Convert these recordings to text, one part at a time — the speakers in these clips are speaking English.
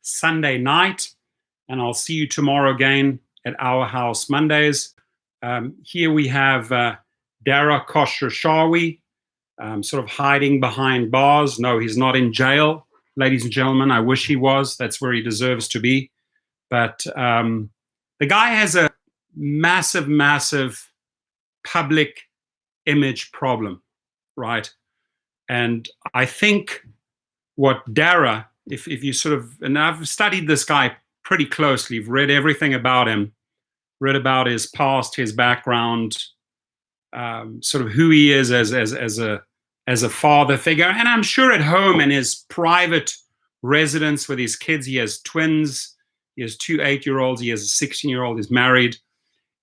Sunday night, and I'll see you tomorrow again at our house Mondays. Here we have Dara Khosrowshahi, sort of hiding behind bars. No, he's not in jail, ladies and gentlemen. I wish he was. That's where he deserves to be. But the guy has a massive, massive public image problem, right? And I think what Dara, if you sort of, and I've studied this guy pretty closely, I've read everything about him, read about his past, his background, sort of who he is as a father figure. And I'm sure at home in his private residence with his kids, he has twins, he has 2 8-year-olds, he has a 16-year-old, he's married.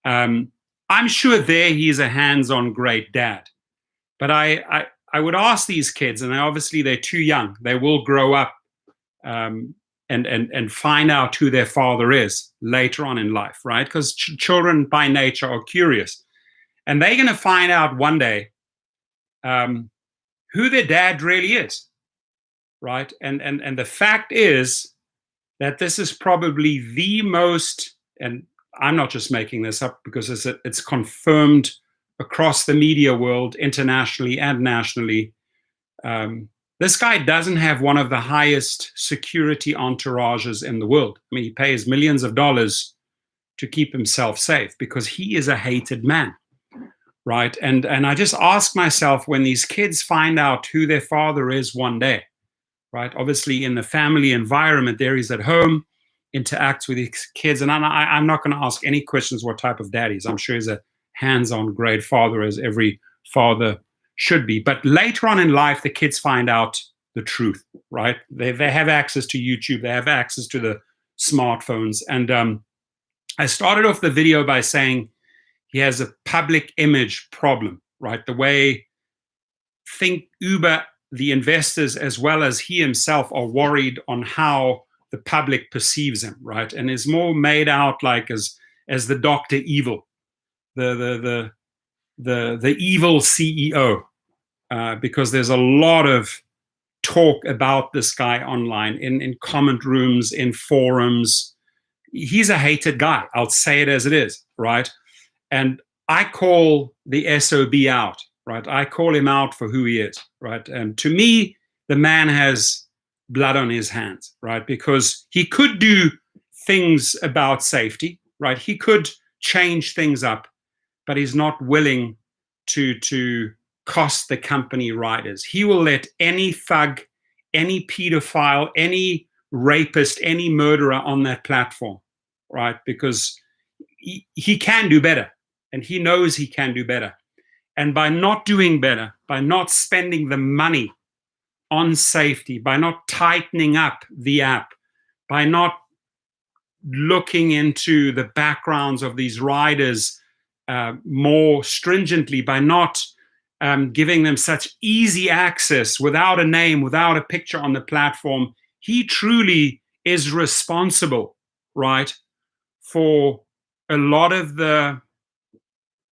I'm sure there he's a hands-on great dad. But I would ask these kids, and obviously they're too young, they will grow up and find out who their father is later on in life, right? Because children by nature are curious. And they're going to find out one day who their dad really is, right? And the fact is that this is probably the most, and I'm not just making this up because it's confirmed across the media world, internationally and nationally. This guy doesn't have one of the highest security entourages in the world. I mean, he pays millions of dollars to keep himself safe because he is a hated man, right? And I just ask myself, when these kids find out who their father is one day, right? Obviously, in the family environment, there he's at home, interacts with his kids, and I'm not going to ask any questions what type of dad he is. I'm sure he's a hands-on great father, as every father should be. But later on in life, the kids find out the truth, right? They have access to YouTube, they have access to the smartphones. And I started off the video by saying he has a public image problem, right? The way Uber, the investors, as well as he himself, are worried on how the public perceives him, right? And is more made out like as the Dr. Evil, the evil CEO, because there's a lot of talk about this guy online, in comment rooms, in forums. He's a hated guy. I'll say it as it is, right? And I call the SOB out, right? I call him out for who he is, right? And to me, the man has blood on his hands, right? Because he could do things about safety, right? He could change things up, but he's not willing to cost the company riders. He will let any thug, any pedophile, any rapist, any murderer on that platform, right? Because he can do better, and he knows he can do better. And by not doing better, by not spending the money on safety, by not tightening up the app, by not looking into the backgrounds of these riders more stringently, by not giving them such easy access without a name, without a picture on the platform, he truly is responsible, right, for a lot of the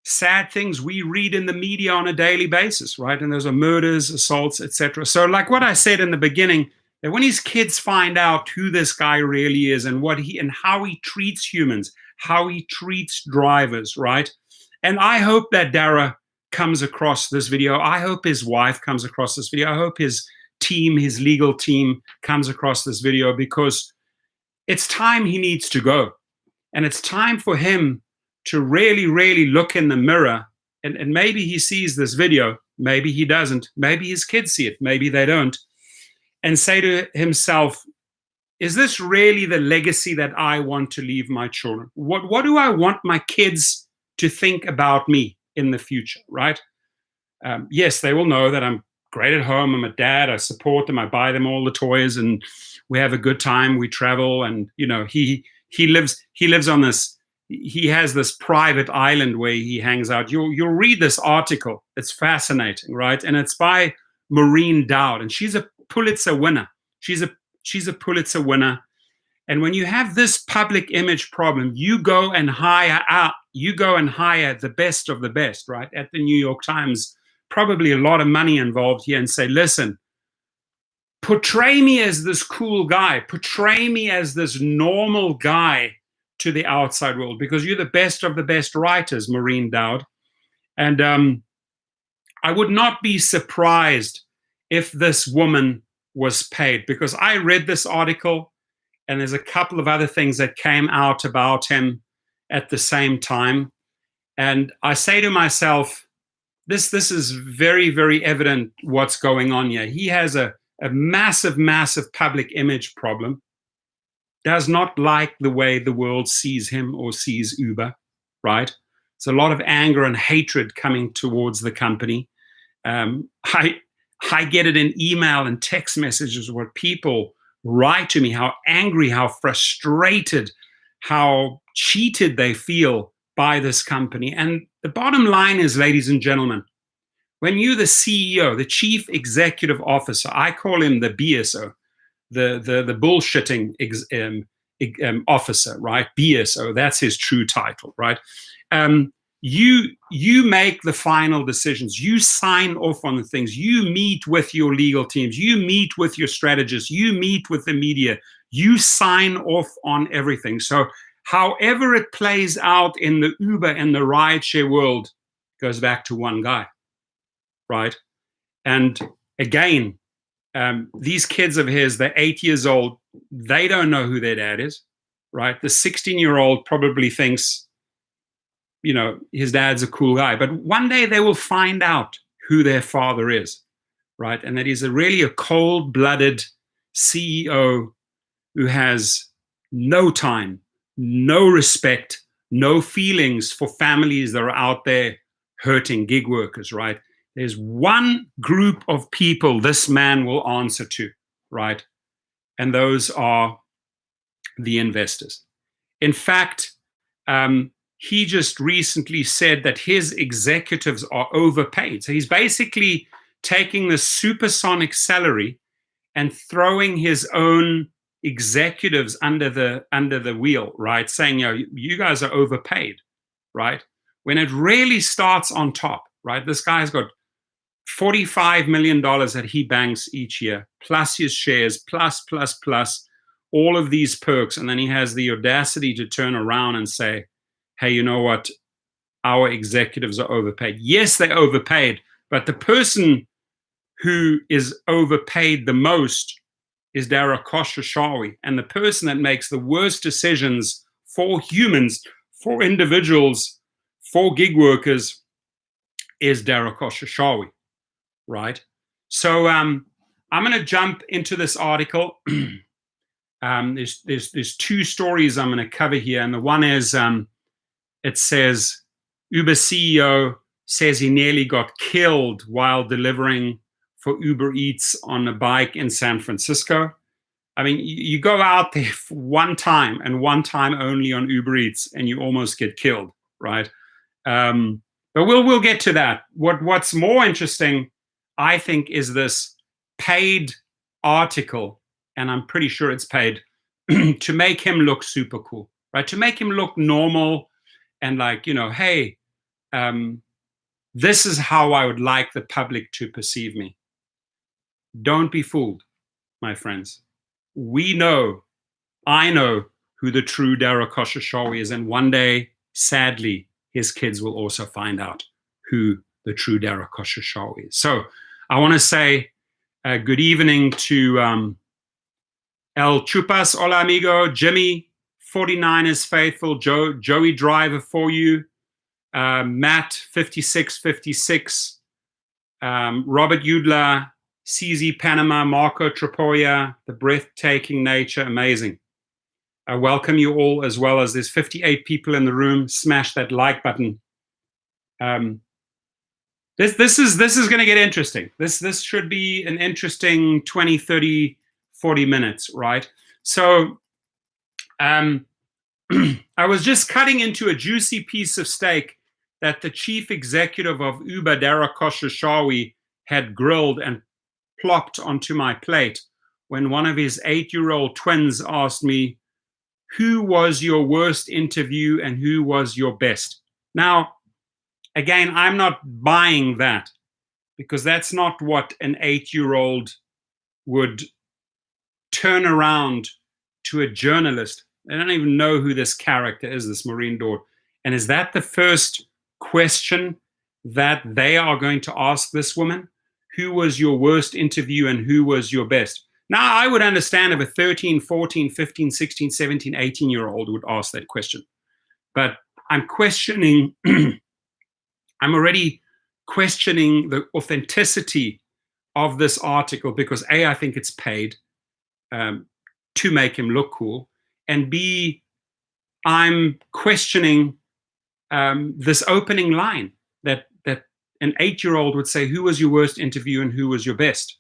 sad things we read in the media on a daily basis, right? And those are murders, assaults, etc. So like what I said in the beginning, that when his kids find out who this guy really is and how he treats humans, how he treats drivers, right? And I hope that Dara comes across this video. I hope his wife comes across this video. I hope his team, his legal team, comes across this video, because it's time he needs to go. And it's time for him to really, really look in the mirror, and maybe he sees this video, maybe he doesn't, maybe his kids see it, maybe they don't, and say to himself, is this really the legacy that I want to leave my children? What do I want my kids to think about me in the future, right? Yes, they will know that I'm great at home, I'm a dad, I support them, I buy them all the toys, and we have a good time, we travel, and he lives on this. He has this private island where he hangs out. You'll read this article. It's fascinating, right? And it's by Maureen Dowd, and she's a Pulitzer winner. She's a Pulitzer winner. And when you have this public image problem, you go and hire the best of the best, right? At the New York Times, probably a lot of money involved here, and say, listen, portray me as this cool guy, portray me as this normal guy to the outside world, because you're the best of the best writers, Maureen Dowd. And I would not be surprised if this woman was paid, because I read this article and there's a couple of other things that came out about him at the same time. And I say to myself, this is very, very evident what's going on here. He has a massive, massive public image problem, does not like the way the world sees him or sees Uber, right? There's a lot of anger and hatred coming towards the company. I get it in email and text messages where people write to me how angry, how frustrated, how cheated they feel by this company. And the bottom line is, ladies and gentlemen, when you're the CEO, the Chief Executive Officer, I call him the BSO, the bullshitting officer, right? BSO, that's his true title, right? You make the final decisions. You sign off on the things. You meet with your legal teams. You meet with your strategists. You meet with the media. You sign off on everything. So however it plays out in the Uber and the rideshare world goes back to one guy, right? And again, these kids of his, they're 8 years old. They don't know who their dad is, right? The 16-year-old probably thinks, you know, his dad's a cool guy. But one day they will find out who their father is, right? And that he's really a cold-blooded CEO who has no time, no respect, no feelings for families that are out there hurting gig workers, right? There's one group of people this man will answer to, right? And those are the investors. In fact, he just recently said that his executives are overpaid. So he's basically taking the supersonic salary and throwing his own executives under the wheel, right? Saying, you know, you guys are overpaid, right? When it really starts on top, right? This guy's got $45 million that he banks each year, plus his shares, plus all of these perks. And then he has the audacity to turn around and say, hey, you know what? Our executives are overpaid. Yes, they're overpaid, but the person who is overpaid the most is Dara Khosrowshahi. And the person that makes the worst decisions for humans, for individuals, for gig workers is Dara Khosrowshahi, right? So I'm going to jump into this article. There's two stories I'm going to cover here. And the one is, it says, Uber CEO says he nearly got killed while delivering for Uber Eats on a bike in San Francisco. I mean, you go out there one time and one time only on Uber Eats and you almost get killed, right? But we'll get to that. What's more interesting, I think, is this paid article, and I'm pretty sure it's paid, to make him look super cool, right? To make him look normal and like, you know, hey, this is how I would like the public to perceive me. Don't be fooled, my friends. We know, I know who the true Dara Khosrowshahi is, and one day, sadly, his kids will also find out who the true Dara Khosrowshahi is. So I want to say good evening to El Chupas, hola amigo, Jimmy, 49ers faithful, Joey Driver for you, Matt, 5656, Robert Udler, CZ Panama, Marco Trapoya, the breathtaking nature, amazing. I welcome you all, as well as there's 58 people in the room. Smash that like button. This is going to get interesting. This should be an interesting 20, 30, 40 minutes, right? So I was just cutting into a juicy piece of steak that the chief executive of Uber, Dara Khosrowshahi, had grilled and plopped onto my plate when one of his 8-year-old twins asked me, who was your worst interview and who was your best? Now, again, I'm not buying that, because that's not what an 8-year-old would turn around to a journalist. They don't even know who this character is, this Maureen Dord. And is that the first question that they are going to ask this woman? Who was your worst interview and who was your best? Now, I would understand if a 13, 14, 15, 16, 17, 18-year-old would ask that question. But I'm questioning, I'm already questioning the authenticity of this article because A, I think it's paid to make him look cool, and B, I'm questioning this opening line that an 8-year-old would say, who was your worst interview and who was your best?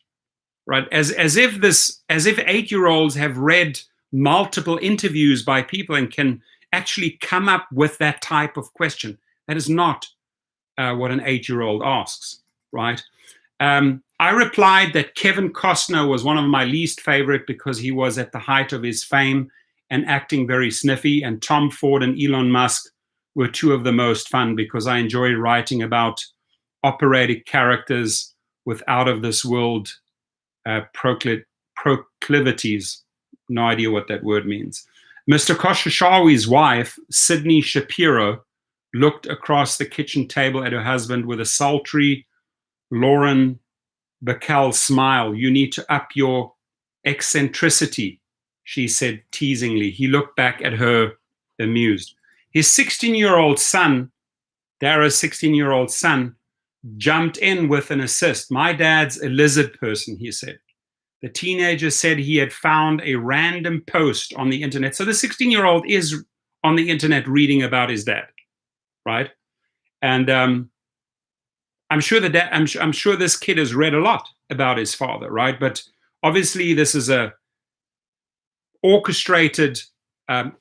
Right? As if 8-year-olds have read multiple interviews by people and can actually come up with that type of question. That is not what an 8-year-old asks, right? I replied that Kevin Costner was one of my least favorite because he was at the height of his fame and acting very sniffy, and Tom Ford and Elon Musk were two of the most fun because I enjoy writing about operatic characters with out-of-this-world proclivities. No idea what that word means. Mr. Khosrowshahi's wife, Sydney Shapiro, looked across the kitchen table at her husband with a sultry Lauren Bacall smile. You need to up your eccentricity, she said teasingly. He looked back at her, amused. His 16-year-old son, Dara's 16-year-old son, jumped in with an assist. My dad's a lizard person, he said. The teenager said he had found a random post on the internet. So the 16-year-old is on the internet reading about his dad, right? And I'm sure I'm sure this kid has read a lot about his father, right? But obviously, this is a orchestrated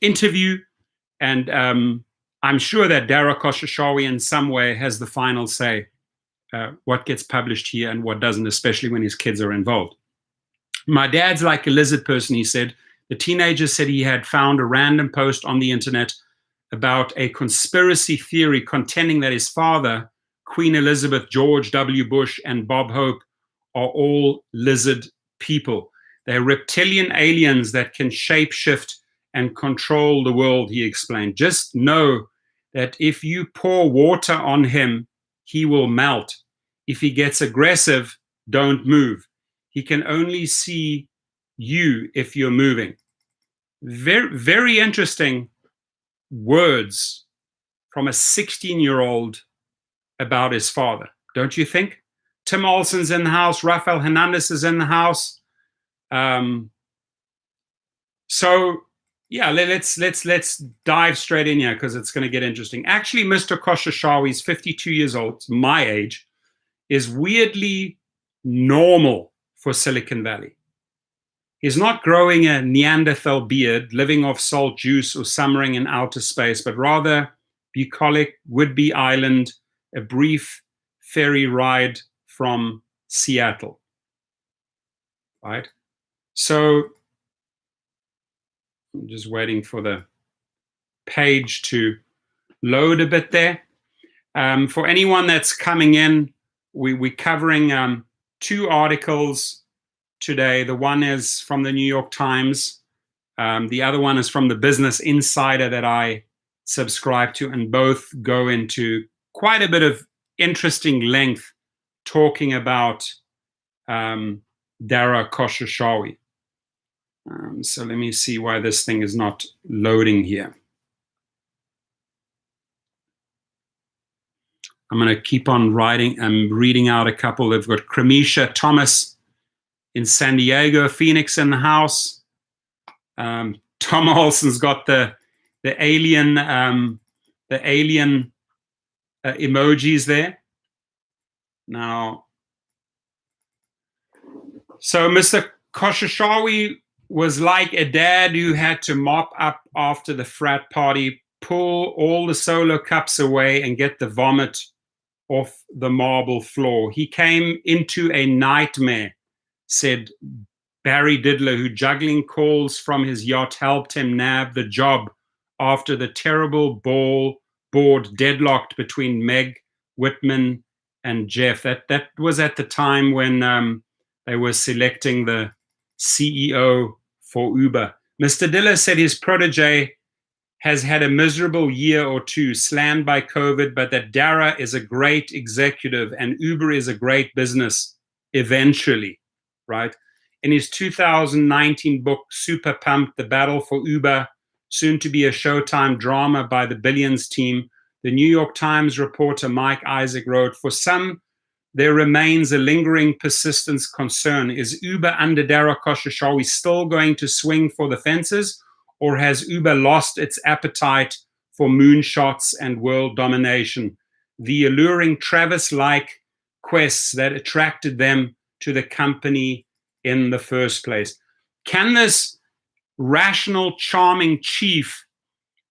interview, and I'm sure that Dara Khosrowshahi in some way has the final say what gets published here and what doesn't, especially when his kids are involved. My dad's like a lizard person, he said. The teenager said he had found a random post on the internet about a conspiracy theory contending that his father, Queen Elizabeth, George W. Bush, and Bob Hope are all lizard people. They're reptilian aliens that can shapeshift and control the world, he explained. Just know that if you pour water on him, he will melt. If he gets aggressive, don't move. He can only see you if you're moving. Very, very interesting words from a 16-year-old about his father, don't you think? Tim Olsen's in the house. Rafael Hernandez is in the house. So yeah, let's dive straight in here because it's going to get interesting. Actually, Mr. Khosrowshahi is 52 years old, my age, is weirdly normal for Silicon Valley. He's not growing a Neanderthal beard, living off salt juice or summering in outer space, but rather bucolic Whidbey Island, a brief ferry ride from Seattle, right? So I'm just waiting for the page to load a bit there. For anyone that's coming in, we're covering two articles today. The one is from the New York Times. The other one is from the Business Insider that I subscribe to, and both go into quite a bit of interesting length talking about Dara Khosrowshahi. So let me see why this thing is not loading here. I'm going to keep on writing. I'm reading out a couple. They've got Cremisha Thomas in San Diego, Phoenix in the house. Tom Olsen's got the alien emojis there. Now, so Mr. Khosrowshahi was like a dad who had to mop up after the frat party, pull all the solo cups away and get the vomit off the marble floor. He came into a nightmare, said Barry Diddler, who juggling calls from his yacht helped him nab the job after the terrible board deadlocked between Meg Whitman and Jeff. That was at the time when they were selecting the CEO for Uber. Mr. Diller said his protege has had a miserable year or two, slammed by COVID, but that Dara is a great executive and Uber is a great business eventually, right? In his 2019 book, Super Pumped, The Battle for Uber, soon to be a Showtime drama by the Billions team, the New York Times reporter Mike Isaac wrote, for some, there remains a lingering persistence concern. Is Uber under Dara Khosrowshahi still going to swing for the fences, or has Uber lost its appetite for moonshots and world domination? The alluring Travis-like quests that attracted them to the company in the first place. Can this rational, charming chief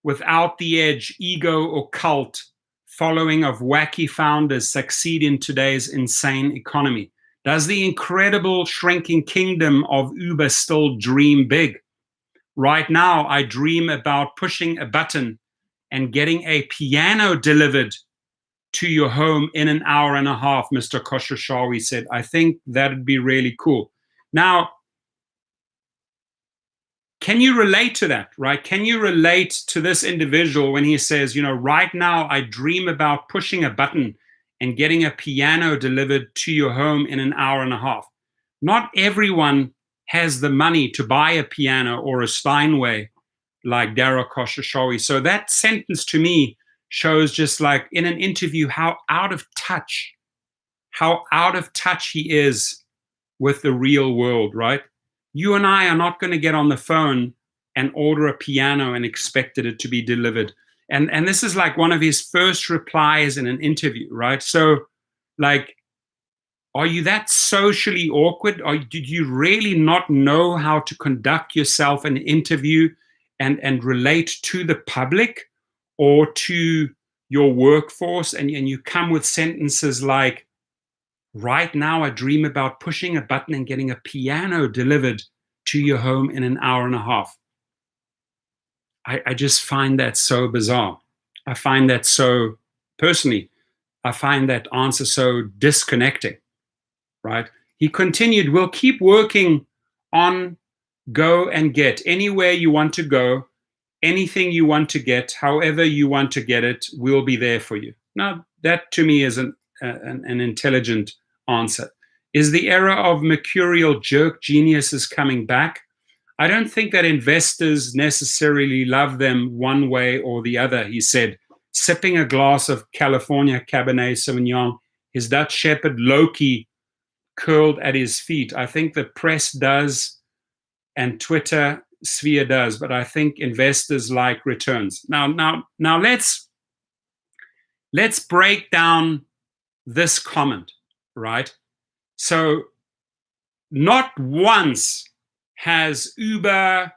without the edge, ego, or cult following of wacky founders succeed in today's insane economy? Does the incredible shrinking kingdom of Uber still dream big? Right now, I dream about pushing a button and getting a piano delivered to your home in an hour and a half, Mr. Khosrowshahi said. I think that'd be really cool. Now, can you relate to that, right? Can you relate to this individual when he says, right now I dream about pushing a button and getting a piano delivered to your home in an hour and a half? Not everyone has the money to buy a piano or a Steinway like Dara Khosrowshahi. So that sentence to me shows, just like in an interview, how out of touch he is with the real world, right? You and I are not going to get on the phone and order a piano and expect it to be delivered. And this is like one of his first replies in an interview, right? So, like, are you that socially awkward? Or did you really not know how to conduct yourself in an interview and relate to the public or to your workforce? And you come with sentences like, right now, I dream about pushing a button and getting a piano delivered to your home in an hour and a half. I just find that so bizarre. I find that so, personally, I find that answer so disconnecting, right? He continued, we'll keep working on go and get. Anywhere you want to go, anything you want to get, however you want to get it, we'll be there for you. Now, that to me is an intelligent answer. Is the era of mercurial jerk geniuses coming back? I don't think that investors necessarily love them one way or the other, he said, sipping a glass of California Cabernet Sauvignon, his Dutch shepherd Loki curled at his feet. I think the press does and Twitter sphere does, but I think investors like returns. Now let's break down this comment, right? So not once has Uber,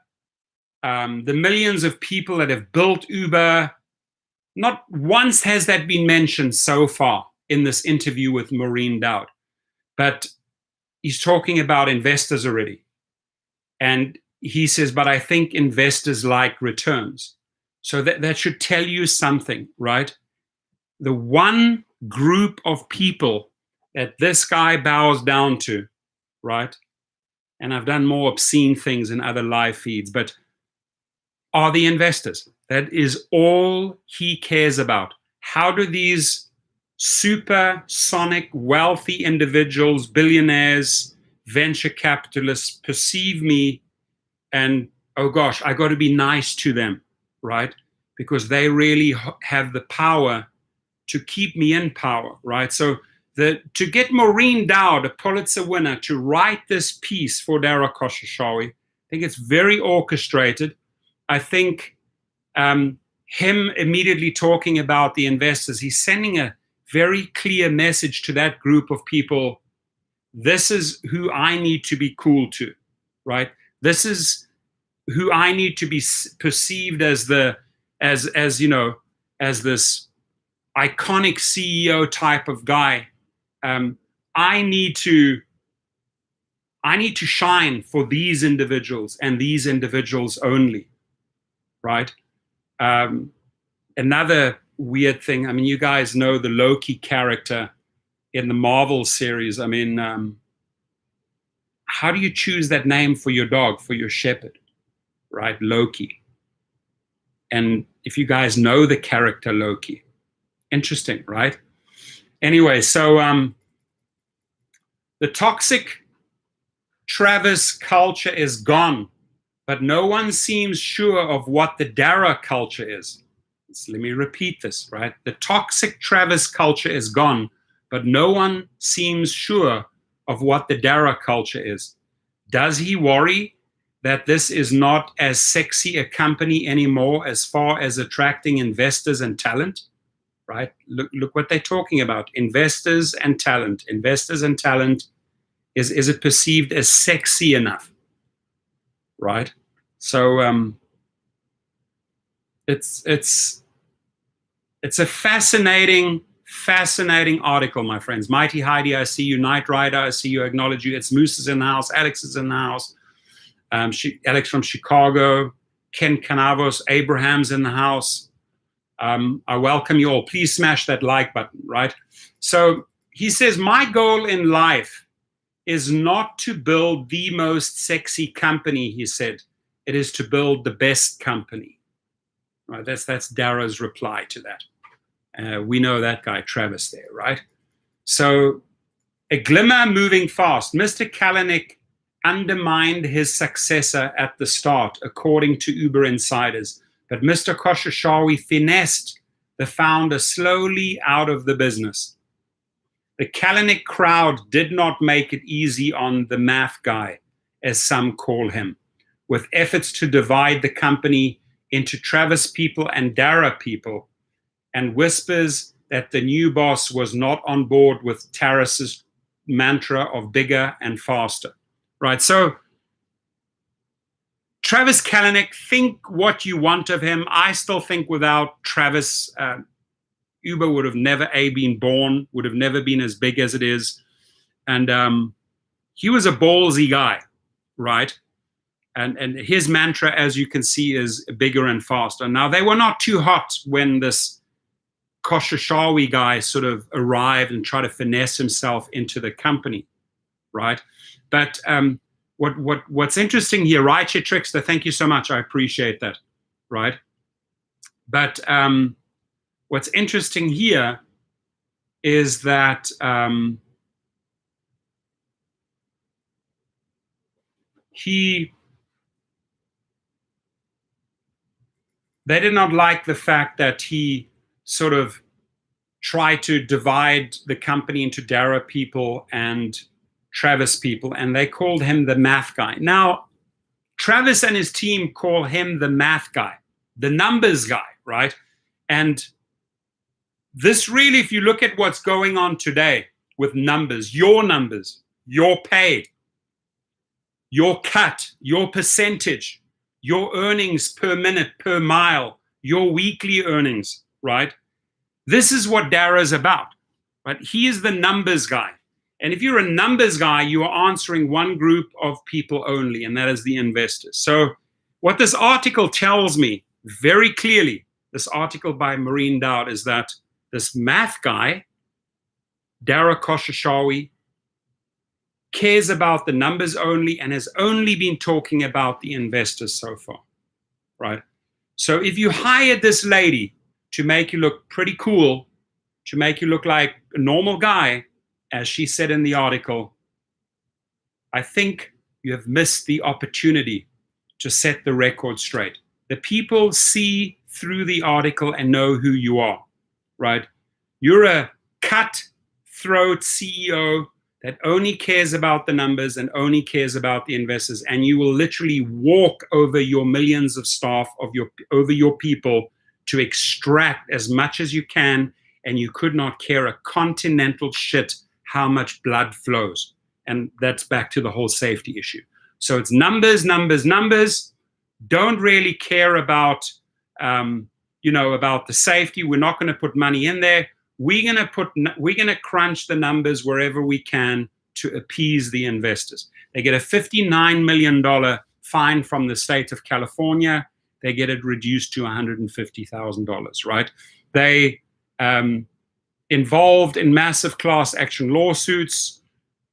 the millions of people that have built Uber, not once has that been mentioned so far in this interview with Maureen Dowd. But he's talking about investors already. And he says, but I think investors like returns. So that should tell you something, right? The one group of people that this guy bows down to, right? And I've done more obscene things in other live feeds, but are the investors. That is all he cares about. How do these supersonic, wealthy individuals, billionaires, venture capitalists perceive me? And, oh gosh, I got to be nice to them, right? Because they really have the power to keep me in power, right? So to get Maureen Dowd, a Pulitzer winner, to write this piece for Dara Khosrowshahi, I think it's very orchestrated. I think him immediately talking about the investors, he's sending a very clear message to that group of people. This is who I need to be cool to, right? This is who I need to be perceived as as this iconic CEO type of guy. I need to shine for these individuals and these individuals only, right? Another weird thing. I mean, you guys know the Loki character in the Marvel series. I mean, how do you choose that name for your dog, for your shepherd, right? Loki. And if you guys know the character Loki, interesting, right? Anyway, so the toxic Travis culture is gone, but no one seems sure of what the Dara culture is. So let me repeat this, right? The toxic Travis culture is gone, but no one seems sure of what the Dara culture is. Does he worry that this is not as sexy a company anymore as far as attracting investors and talent? Right? Look what they're talking about. Investors and talent. Investors and talent. Is it perceived as sexy enough? Right? So it's a fascinating article, my friends. Mighty Heidi, I see you. Knight Rider, I see you. Acknowledge you. It's Moose is in the house. Alex is in the house. Alex from Chicago. Ken Canavos. Abraham's in the house. I welcome you all. Please smash that like button, right? So he says, my goal in life is not to build the most sexy company, he said. It is to build the best company. Right? That's Dara's reply to that. We know that guy, Travis, there, right? So a glimmer moving fast. Mr. Kalanick undermined his successor at the start, according to Uber insiders. But Mr. Khosrowshahi finessed the founder slowly out of the business. The Kalanick crowd did not make it easy on the math guy, as some call him, with efforts to divide the company into Travis people and Dara people, and whispers that the new boss was not on board with Taris's mantra of bigger and faster. Right, so Travis Kalanick, think what you want of him. I still think without Travis, Uber would have never been born, would have never been as big as it is. And he was a ballsy guy, right? And his mantra, as you can see, is bigger and faster. Now, they were not too hot when this Khosrowshahi guy sort of arrived and tried to finesse himself into the company, right? But what's interesting here, Rideshare Trickster, thank you so much. I appreciate that, right? But what's interesting here is that they did not like the fact that he sort of tried to divide the company into Dara people and Travis people, and they called him the math guy. Now, Travis and his team call him the math guy, the numbers guy, right? And this really, if you look at what's going on today with numbers, your pay, your cut, your percentage, your earnings per minute, per mile, your weekly earnings, right? This is what Dara is about, right? He is the numbers guy. And if you're a numbers guy, you are answering one group of people only, and that is the investors. So what this article tells me very clearly, this article by Maureen Dowd, is that this math guy, Dara Khosrowshahi, cares about the numbers only and has only been talking about the investors so far, right? So if you hired this lady to make you look pretty cool, to make you look like a normal guy, as she said in the article, I think you have missed the opportunity to set the record straight. The people see through the article and know who you are, right? You're a cutthroat CEO that only cares about the numbers and only cares about the investors, and you will literally walk over your millions of staff, over your people, to extract as much as you can, and you could not care a continental shit how much blood flows. And that's back to the whole safety issue. So it's numbers, numbers, numbers. Don't really care about, about the safety. We're not going to put money in there. We're going to crunch the numbers wherever we can to appease the investors. They get a $59 million fine from the state of California. They get it reduced to $150,000, right? They involved in massive class action lawsuits,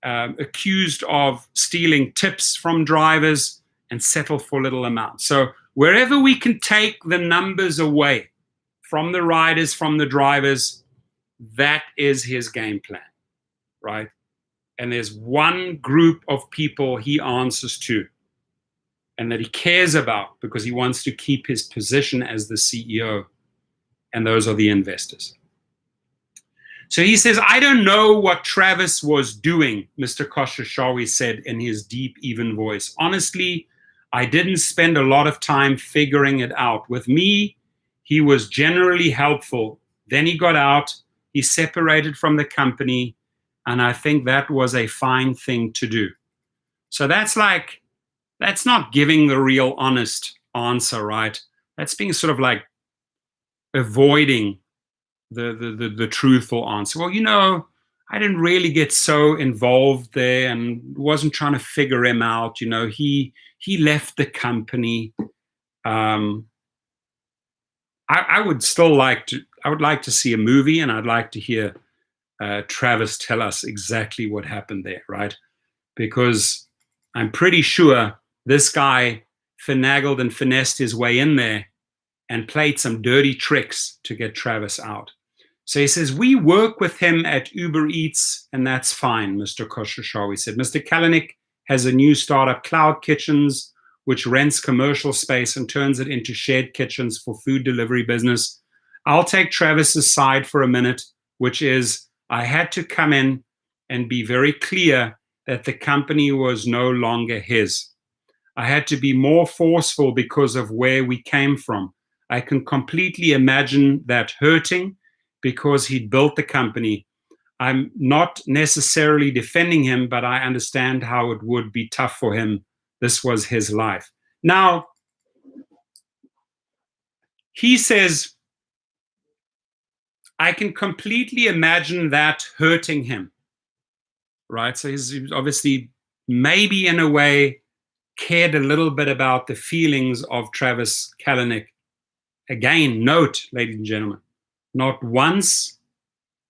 accused of stealing tips from drivers, and settle for little amounts. So wherever we can take the numbers away from the riders, from the drivers, that is his game plan, right? And there's one group of people he answers to and that he cares about because he wants to keep his position as the CEO, and those are the investors. So he says, I don't know what Travis was doing, Mr. Khosrowshahi said in his deep, even voice. Honestly, I didn't spend a lot of time figuring it out. With me, he was generally helpful. Then he got out, he separated from the company, and I think that was a fine thing to do. So that's not giving the real honest answer, right? That's being sort of like avoiding the truthful answer. Well, I didn't really get so involved there and wasn't trying to figure him out. He left the company. I would like to see a movie, and I'd like to hear Travis tell us exactly what happened there, right? Because I'm pretty sure this guy finagled and finessed his way in there and played some dirty tricks to get Travis out. So he says, we work with him at Uber Eats, and that's fine, Mr. Khosrowshahi said. Mr. Kalanick has a new startup, Cloud Kitchens, which rents commercial space and turns it into shared kitchens for food delivery business. I'll take Travis's side for a minute, which is I had to come in and be very clear that the company was no longer his. I had to be more forceful because of where we came from. I can completely imagine that hurting because he'd built the company. I'm not necessarily defending him, but I understand how it would be tough for him. This was his life. Now, he says, I can completely imagine that hurting him, right? So he's obviously, maybe in a way, cared a little bit about the feelings of Travis Kalanick. Again, note, ladies and gentlemen, not once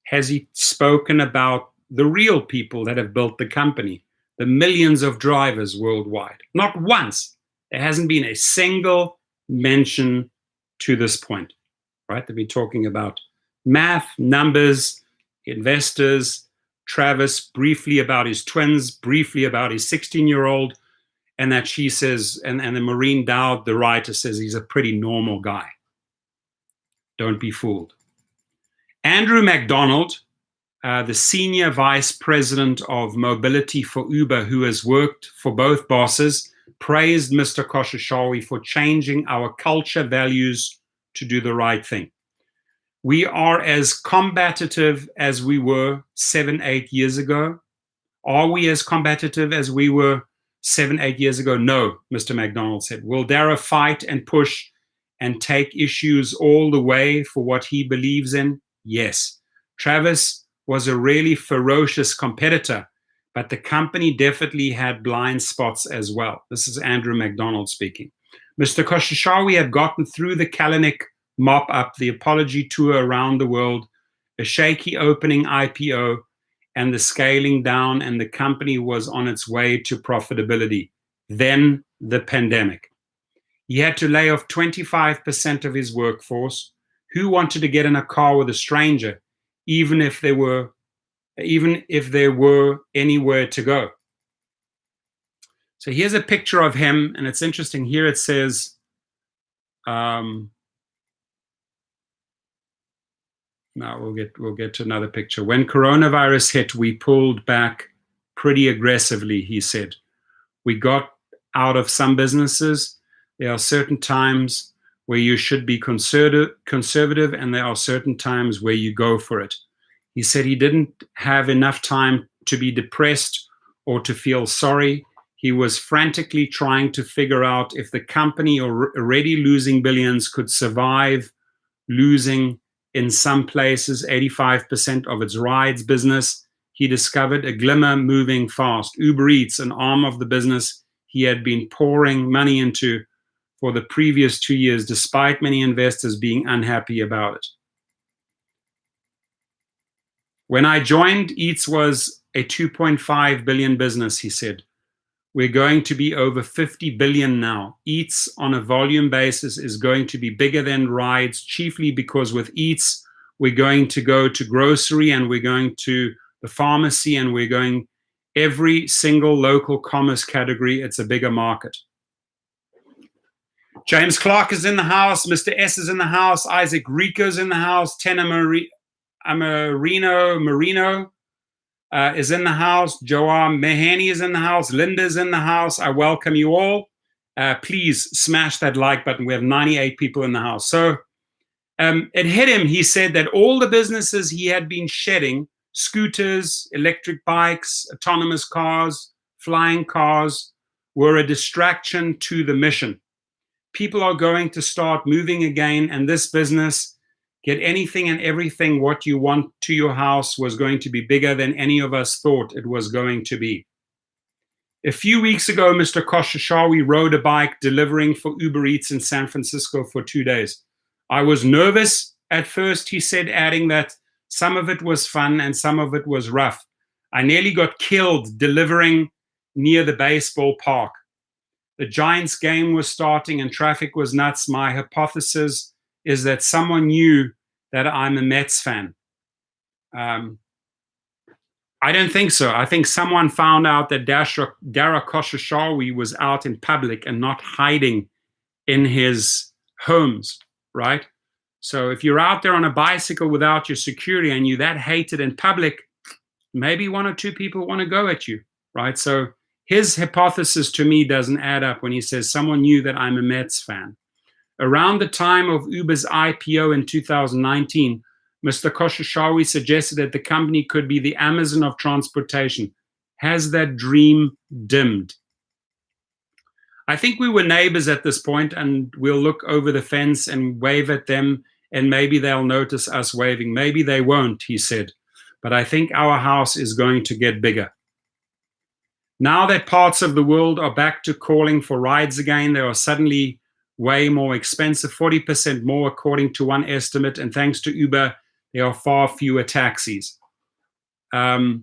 has he spoken about the real people that have built the company, the millions of drivers worldwide. Not once. There hasn't been a single mention to this point, right? They've been talking about math, numbers, investors, Travis, briefly about his twins, briefly about his 16-year-old, and that she says, and the Maureen Dowd, the writer, says he's a pretty normal guy. Don't be fooled. Andrew McDonald, the senior vice president of mobility for Uber, who has worked for both bosses, praised Mr. Khosrowshahi for changing our culture values to do the right thing. We are as combative as we were 7-8 years ago. Are we as combative as we were 7-8 years ago? No, Mr. McDonald said. Will Dara fight and push and take issues all the way for what he believes in? Yes. Travis was a really ferocious competitor, but the company definitely had blind spots as well. This is Andrew McDonald speaking. Mr. Khosrowshahi had gotten through the Kalanick mop-up, the apology tour around the world, a shaky opening IPO, and the scaling down, and the company was on its way to profitability. Then the pandemic. He had to lay off 25% of his workforce. Who wanted to get in a car with a stranger, even if there were anywhere to go? So here's a picture of him, and it's interesting. Here it says, now we'll get to another picture. When coronavirus hit, we pulled back pretty aggressively, he said. We got out of some businesses. There are certain times where you should be conservative, and there are certain times where you go for it. He said he didn't have enough time to be depressed or to feel sorry. He was frantically trying to figure out if the company, already losing billions, could survive losing, in some places, 85% of its rides business. He discovered a glimmer moving fast. Uber Eats, an arm of the business he had been pouring money into for the previous 2 years, despite many investors being unhappy about it. When I joined, Eats was a 2.5 billion business, he said. We're going to be over 50 billion now. Eats on a volume basis is going to be bigger than rides, chiefly because with Eats, we're going to go to grocery and we're going to the pharmacy and we're going every single local commerce category. It's a bigger market. James Clark is in the house. Mr. S is in the house. Isaac Rico's in the house. Tena Marino is in the house. Joam Mehani is in the house. Linda's in the house. I welcome you all. Please smash that like button. We have 98 people in the house. So it hit him. He said that all the businesses he had been shedding, scooters, electric bikes, autonomous cars, flying cars, were a distraction to the mission. People are going to start moving again, and this business, get anything and everything what you want to your house, was going to be bigger than any of us thought it was going to be. A few weeks ago, Mr. Khosrowshahi rode a bike delivering for Uber Eats in San Francisco for 2 days. I was nervous at first, he said, adding that some of it was fun and some of it was rough. I nearly got killed delivering near the baseball park. The Giants game was starting and traffic was nuts. My hypothesis is that someone knew that I'm a Mets fan. I don't think so. I think someone found out that Dara Khosrowshahi was out in public and not hiding in his homes, right? So if you're out there on a bicycle without your security and you that hated in public, maybe 1 or 2 people want to go at you, right? So his hypothesis to me doesn't add up when he says someone knew that I'm a Mets fan. Around the time of Uber's IPO in 2019, Mr. Khosrowshahi suggested that the company could be the Amazon of transportation. Has that dream dimmed? I think we were neighbors at this point, and we'll look over the fence and wave at them, and maybe they'll notice us waving. Maybe they won't, he said. But I think our house is going to get bigger. Now that parts of the world are back to calling for rides again, they are suddenly way more expensive, 40% more according to one estimate, and thanks to Uber, there are far fewer taxis. I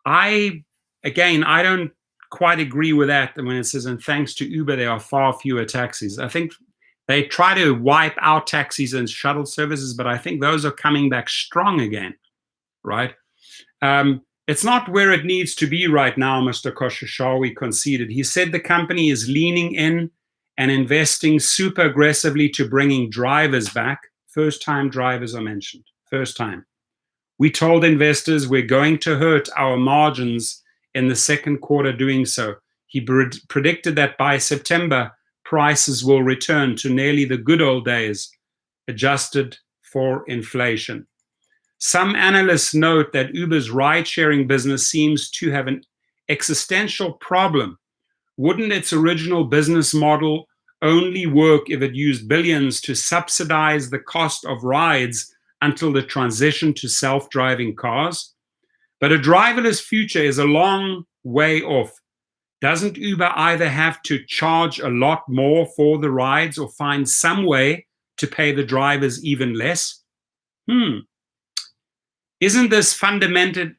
don't quite agree with that when it says, and thanks to Uber, there are far fewer taxis. I think they try to wipe out taxis and shuttle services, but I think those are coming back strong again, right? It's not where it needs to be right now, Mr. Khosrowshahi conceded. He said the company is leaning in and investing super aggressively to bringing drivers back. First-time drivers are mentioned. First time. We told investors we're going to hurt our margins in the second quarter doing so. He predicted that by September, prices will return to nearly the good old days, adjusted for inflation. Some analysts note that Uber's ride-sharing business seems to have an existential problem. Wouldn't its original business model only work if it used billions to subsidize the cost of rides until the transition to self-driving cars? But a driverless future is a long way off. Doesn't Uber either have to charge a lot more for the rides or find some way to pay the drivers even less? Isn't this fundamentally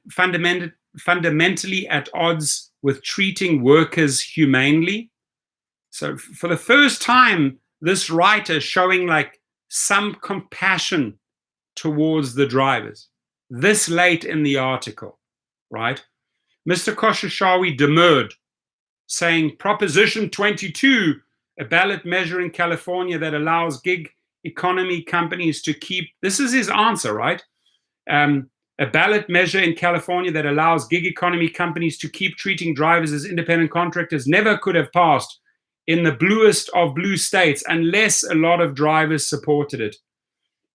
at odds with treating workers humanely? So for the first time, this writer is showing like some compassion towards the drivers this late in the article, right? Mr. Khosrowshahi demurred, saying Proposition 22, a ballot measure in California that allows gig economy companies to keep, this is his answer, right? A ballot measure in California that allows gig economy companies to keep treating drivers as independent contractors never could have passed in the bluest of blue states unless a lot of drivers supported it.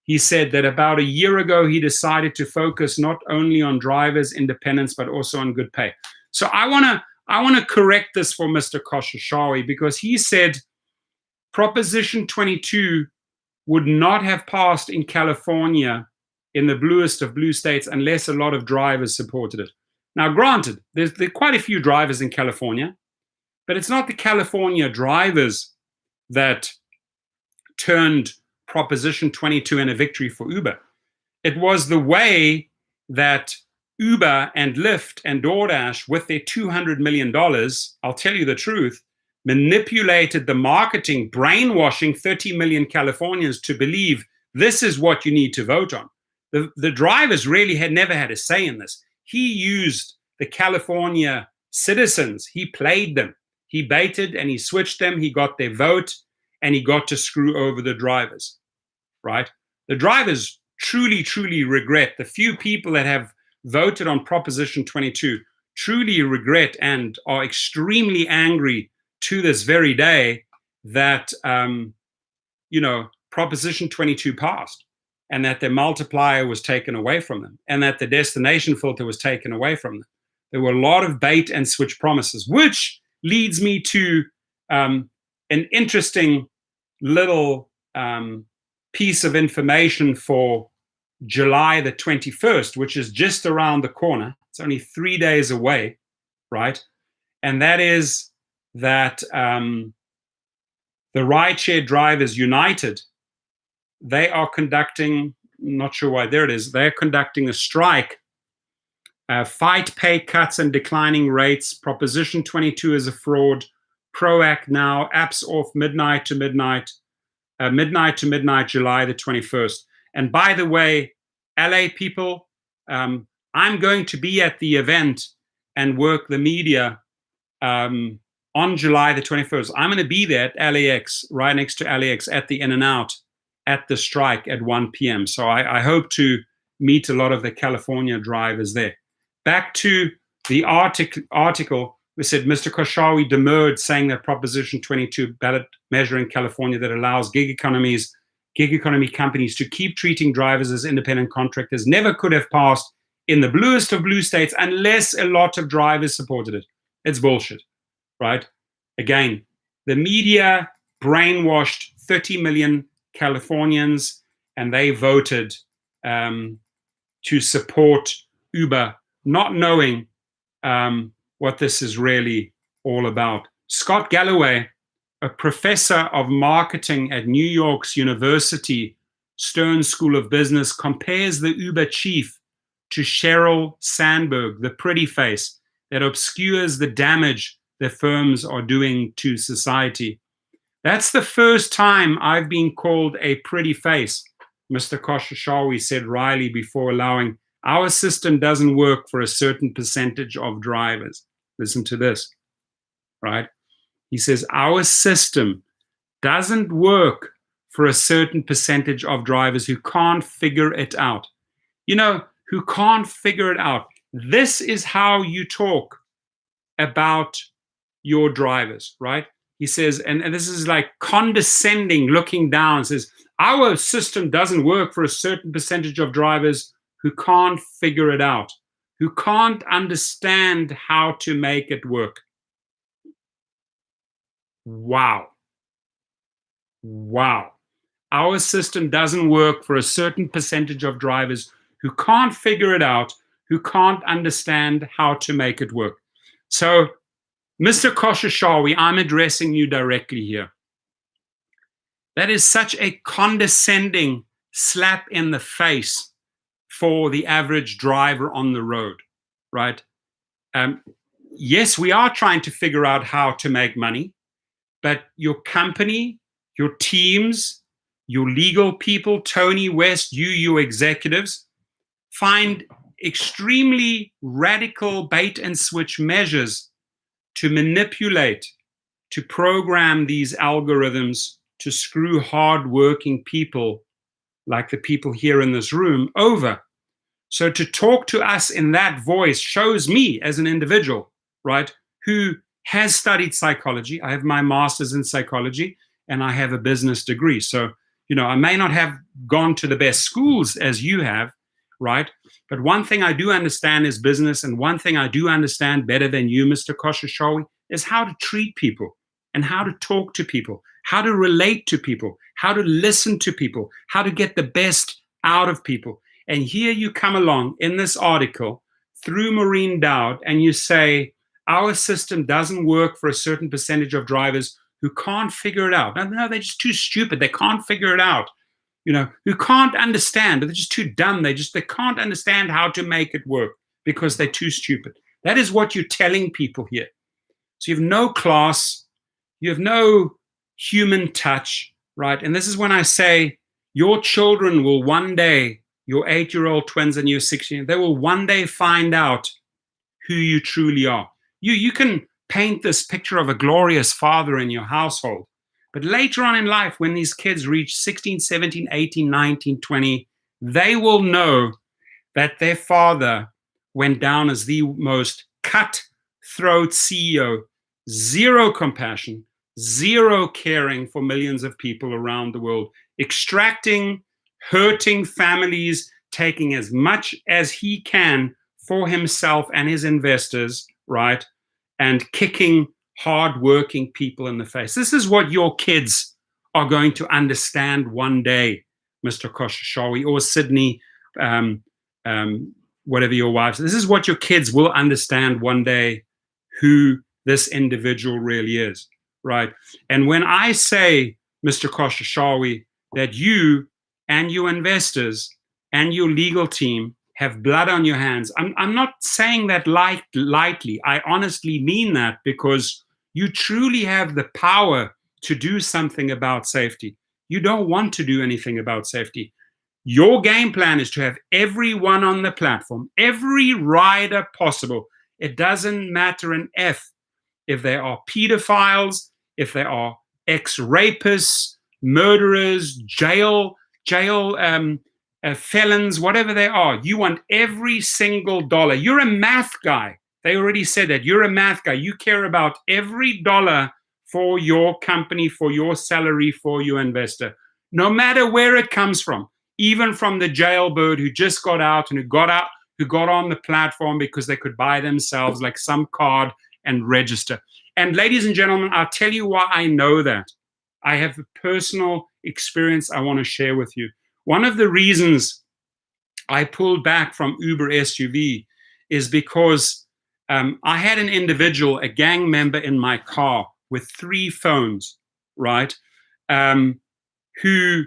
He said that about a year ago, he decided to focus not only on drivers' independence, but also on good pay. So I want to correct this for Mr. Khosrowshahi, because he said Proposition 22 would not have passed in California in the bluest of blue states unless a lot of drivers supported it. Now, granted, there are quite a few drivers in California, but it's not the California drivers that turned Proposition 22 in a victory for Uber. It was the way that Uber and Lyft and DoorDash, with their $200 million, I'll tell you the truth, manipulated the marketing, brainwashing 30 million Californians to believe this is what you need to vote on. The drivers really had never had a say in this. He used the California citizens. He played them. He baited and he switched them. He got their vote and he got to screw over the drivers, right? The drivers truly, truly regret, the few people that have voted on Proposition 22 truly regret and are extremely angry to this very day that, Proposition 22 passed, and that their multiplier was taken away from them, and that the destination filter was taken away from them. There were a lot of bait and switch promises, which leads me to an interesting little piece of information for July the 21st, which is just around the corner. It's only 3 days away, right? And that is that the Rideshare Drivers United, they are conducting, not sure why, there it is, they're conducting a strike. Fight pay cuts and declining rates. Proposition 22 is a fraud. ProAct now. Apps off midnight to midnight, July the 21st. And by the way, LA people, I'm going to be at the event and work the media on July the 21st. I'm going to be there at LAX, right next to LAX, at the In-N-Out, at the strike at 1 p.m. So I hope to meet a lot of the California drivers there. Back to the article, we said Mr. Khosrowshahi demurred, saying that Proposition 22 ballot measure in California that allows gig economy companies to keep treating drivers as independent contractors never could have passed in the bluest of blue states unless a lot of drivers supported it. It's bullshit, right? Again, the media brainwashed 30 million Californians, and they voted to support Uber, not knowing what this is really all about. Scott Galloway, a professor of marketing at New York's University Stern School of Business, compares the Uber chief to Sheryl Sandberg, the pretty face that obscures the damage their firms are doing to society. That's the first time I've been called a pretty face, Mr. Khosrowshahi said wryly before allowing, our system doesn't work for a certain percentage of drivers. Listen to this, right? He says, our system doesn't work for a certain percentage of drivers who can't figure it out. Who can't figure it out. This is how you talk about your drivers, right? He says, and this is like condescending, looking down, says, our system doesn't work for a certain percentage of drivers who can't figure it out, who can't understand how to make it work. Wow. Our system doesn't work for a certain percentage of drivers who can't figure it out, who can't understand how to make it work. So, Mr. Khosrowshahi, I'm addressing you directly here. That is such a condescending slap in the face for the average driver on the road, right? Yes, we are trying to figure out how to make money, but your company, your teams, your legal people, Tony West, you executives, find extremely radical bait and switch measures to manipulate, to program these algorithms to screw hardworking people like the people here in this room over. So to talk to us in that voice shows me as an individual, right, who has studied psychology. I have my master's in psychology and I have a business degree. So, I may not have gone to the best schools as you have, right? But one thing I do understand is business, and one thing I do understand better than you, Mr. Khosrowshahi, is how to treat people and how to talk to people, how to relate to people, how to listen to people, how to get the best out of people. And here you come along in this article through Maureen Dowd and you say, our system doesn't work for a certain percentage of drivers who can't figure it out. No, they're just too stupid. They can't figure it out. Who can't understand. They're just too dumb. They can't understand how to make it work. because they're too stupid. That is what you're telling people here. So you have no class, you have no human touch, right? And this is when I say your children will one day, your 8-year-old twins and your 16, they will one day find out who you truly are. You can paint this picture of a glorious father in your household, but later on in life, when these kids reach 16, 17, 18, 19, 20, they will know that their father went down as the most cutthroat CEO, zero compassion, zero caring for millions of people around the world, extracting, hurting families, taking as much as he can for himself and his investors, right? And kicking hardworking people in the face. This is what your kids are going to understand one day, Mr. Khosrowshahi, or Sydney, whatever your wife's. This is what your kids will understand one day, who this individual really is, right? And when I say, Mr. Khosrowshahi, that you and your investors and your legal team have blood on your hands, I'm not saying that lightly. I honestly mean that, because you truly have the power to do something about safety. You don't want to do anything about safety. Your game plan is to have everyone on the platform, every rider possible. It doesn't matter an F if they are pedophiles, if they are ex-rapists, murderers, jail felons, whatever they are. You want every single dollar. You're a math guy. They already said that. You're a math guy. You care about every dollar for your company, for your salary, for your investor, no matter where it comes from. Even from the jailbird who just got out and who got on the platform because they could buy themselves like some card and register. And ladies and gentlemen, I'll tell you why I know that. I have a personal experience I want to share with you. One of the reasons I pulled back from Uber SUV is because I had an individual, a gang member in my car with 3 phones, right, who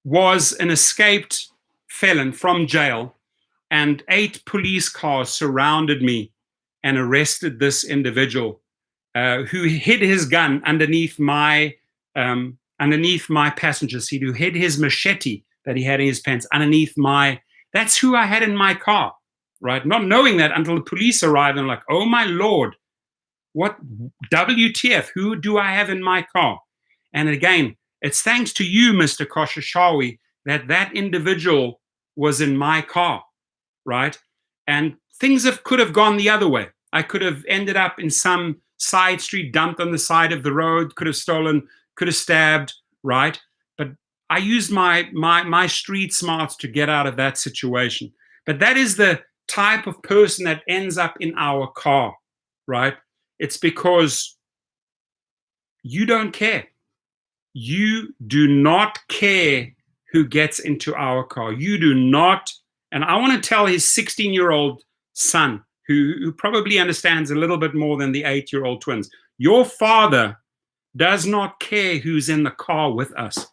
was an escaped felon from jail, and 8 police cars surrounded me and arrested this individual who hid his gun underneath my passenger seat, who hid his machete that he had in his pants underneath that's who I had in my car, right? Not knowing that until the police arrived and like, oh my Lord, what WTF, who do I have in my car? And again, it's thanks to you, Mr. Khosrowshahi, that individual was in my car, right? And things could have gone the other way. I could have ended up in some side street, dumped on the side of the road, could have stolen, could have stabbed, right? But I used my street smarts to get out of that situation. But that is the type of person that ends up in our car, right? It's because you don't care. You do not care who gets into our car. You do not. And I want to tell his 16-year-old son, who probably understands a little bit more than the 8-year-old twins, your father does not care who's in the car with us,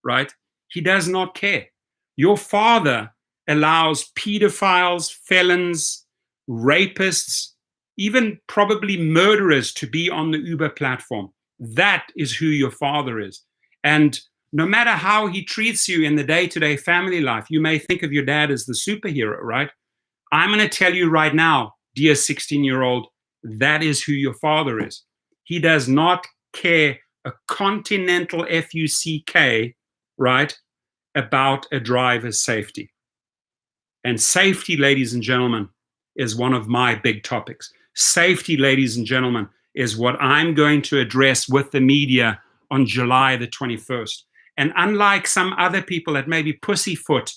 right? He does not care. Your father allows pedophiles, felons, rapists, even probably murderers to be on the Uber platform. That is who your father is. And no matter how he treats you in the day-to-day family life, you may think of your dad as the superhero, right? I'm going to tell you right now, dear 16-year-old, that is who your father is. He does not care a continental F-U-C-K, right, about a driver's safety. And safety, ladies and gentlemen, is one of my big topics. Safety, ladies and gentlemen, is what I'm going to address with the media on July the 21st. And unlike some other people that maybe pussyfoot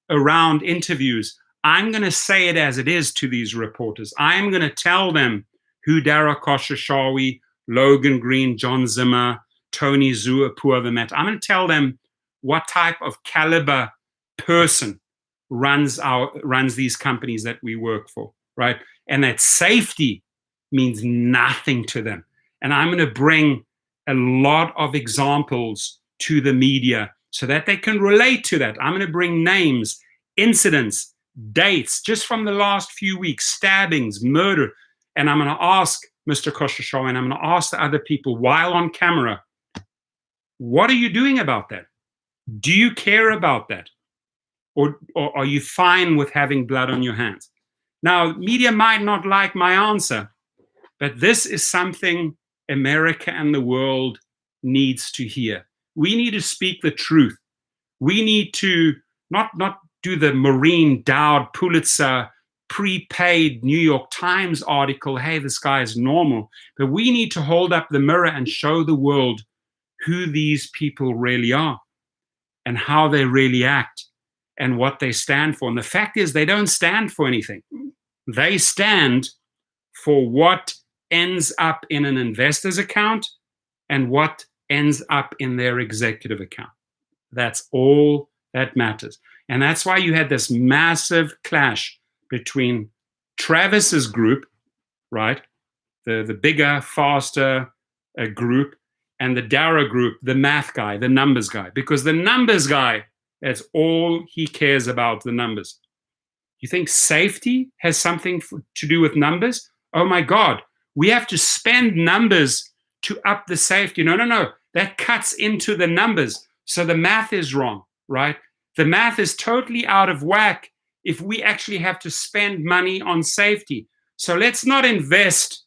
around interviews, I'm going to say it as it is to these reporters. I'm going to tell them who Dara Khosrowshahi, Logan Green, John Zimmer, Tony Zhu, whoever met. I'm going to tell them what type of caliber person runs these companies that we work for, right? And that safety means nothing to them. And I'm going to bring a lot of examples to the media so that they can relate to that. I'm going to bring names, incidents, dates just from the last few weeks, stabbings, murder. And I'm going to ask Mr. Khosrowshahi, and I'm going to ask the other people while on camera, what are you doing about that? Do you care about that? Or are you fine with having blood on your hands? Now, media might not like my answer, but this is something America and the world needs to hear. We need to speak the truth. We need to not do the Maureen Dowd Pulitzer prepaid New York Times article, hey, this guy is normal. But we need to hold up the mirror and show the world who these people really are and how they really act and what they stand for. And the fact is, they don't stand for anything. They stand for what ends up in an investor's account and what ends up in their executive account. That's all that matters. And that's why you had this massive clash between Travis's group, right? The bigger, faster group, and the Dara group, the math guy, the numbers guy. Because the numbers guy, that's all he cares about, the numbers. You think safety has something to do with numbers? Oh my God, we have to spend numbers to up the safety. No. That cuts into the numbers. So the math is wrong, right? The math is totally out of whack if we actually have to spend money on safety. So let's not invest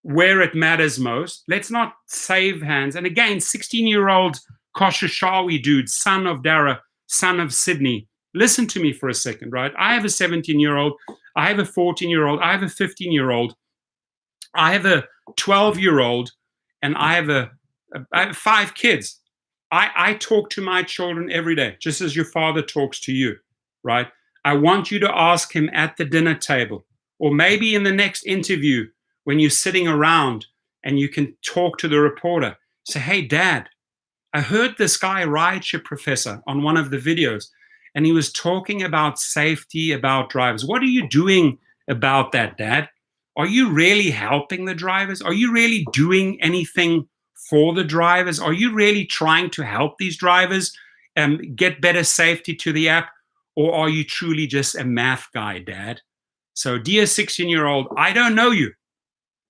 where it matters most. Let's not save hands. And again, 16-year-old Khosrowshahi dude, son of Dara, son of Sydney. Listen to me for a second, right? I have a 17-year-old, I have a 14-year-old, I have a 15-year-old, I have a 12-year-old, and I have 5 kids. I talk to my children every day, just as your father talks to you, right? I want you to ask him at the dinner table, or maybe in the next interview when you're sitting around and you can talk to the reporter. Say, hey, Dad, I heard this guy, Rideshare Professor, on one of the videos, and he was talking about safety, about drivers. What are you doing about that, Dad? Are you really helping the drivers? Are you really doing anything for the drivers? Are you really trying to help these drivers get better safety to the app? Or are you truly just a math guy, Dad? So, dear 16-year-old, I don't know you.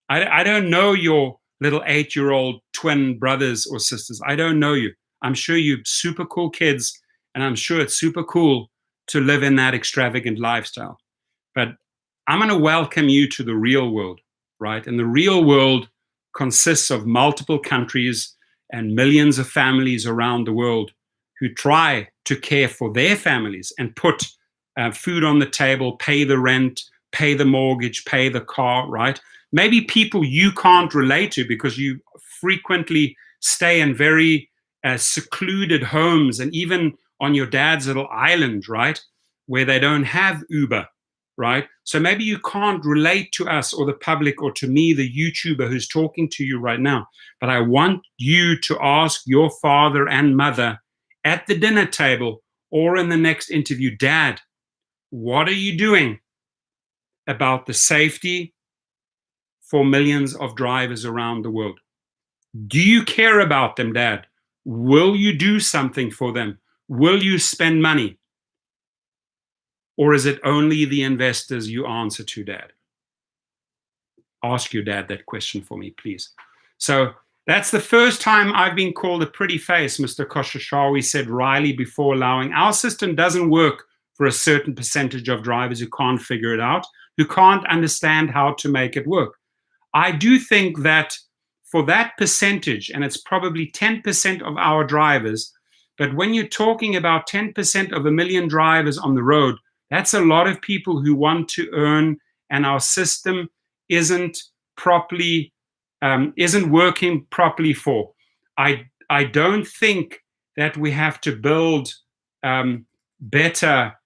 I don't know your little 8-year-old twin brothers or sisters. I don't know you. I'm sure you're super cool kids, and I'm sure it's super cool to live in that extravagant lifestyle. But I'm going to welcome you to the real world, right? And the real world consists of multiple countries and millions of families around the world who try to care for their families and put food on the table, pay the rent, pay the mortgage, pay the car, right? Maybe people you can't relate to because you frequently stay in very secluded homes and even on your dad's little island, right? Where they don't have Uber, right? So maybe you can't relate to us or the public or to me, the YouTuber who's talking to you right now. But I want you to ask your father and mother at the dinner table or in the next interview, Dad, what are you doing about the safety for millions of drivers around the world? Do you care about them, Dad? Will you do something for them? Will you spend money? Or is it only the investors you answer to, Dad? Ask your dad that question for me, please. So that's the first time I've been called a pretty face, Mr. Khosrowshahi said Riley before allowing. Our system doesn't work for a certain percentage of drivers who can't figure it out, who can't understand how to make it work. I do think that for that percentage, and it's probably 10% of our drivers, but when you're talking about 10% of a million drivers on the road, that's a lot of people who want to earn, and our system isn't working properly for. I don't think that we have to build better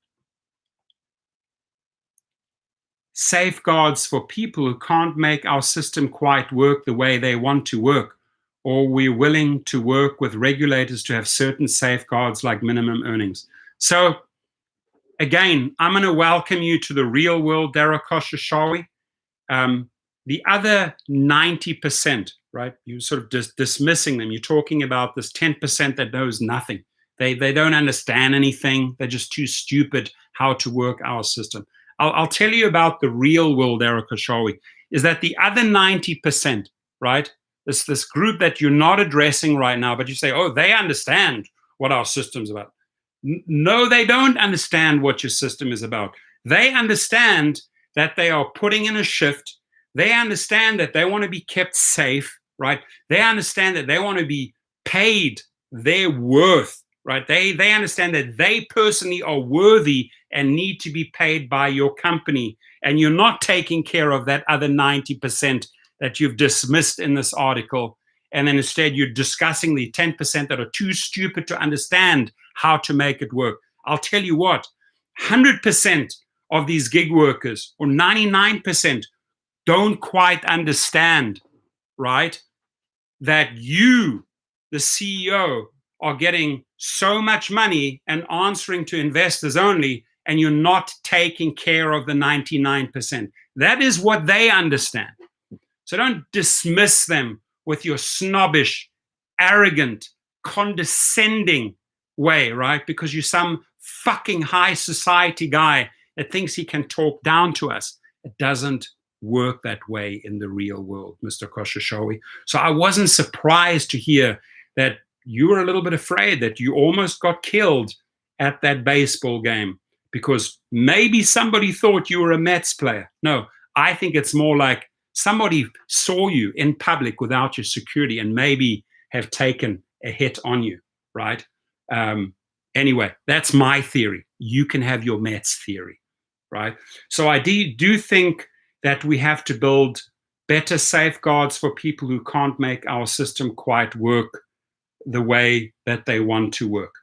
safeguards for people who can't make our system quite work the way they want to work, or we're willing to work with regulators to have certain safeguards like minimum earnings. So again, I'm going to welcome you to the real world, Dara Khosrowshahi. The other 90%, right? You're sort of just dismissing them. You're talking about this 10% that knows nothing. They don't understand anything. They're just too stupid. how to work our system. I'll tell you about the real world, Dara Khosrowshahi, is that the other 90%, right? This group that you're not addressing right now, but you say, oh, they understand what our system's about. No, they don't understand what your system is about. They understand that they are putting in a shift. They understand that they want to be kept safe, right? They understand that they want to be paid their worth, right? They understand that they personally are worthy and need to be paid by your company. And you're not taking care of that other 90% that you've dismissed in this article. And then instead you're discussing the 10% that are too stupid to understand how to make it work. I'll tell you what, 100% of these gig workers, or 99%, don't quite understand, right, that you, the CEO, are getting so much money and answering to investors only, and you're not taking care of the 99%. That is what they understand. So don't dismiss them with your snobbish, arrogant, condescending way, right? Because you're some fucking high society guy that thinks he can talk down to us. It doesn't work that way in the real world, Mr. Khosrowshahi. So I wasn't surprised to hear that you were a little bit afraid that you almost got killed at that baseball game because maybe somebody thought you were a Mets player. No, I think it's more like somebody saw you in public without your security and maybe have taken a hit on you, right? Anyway, that's my theory. You can have your Mets theory, right? So I do think that we have to build better safeguards for people who can't make our system quite work the way that they want to work.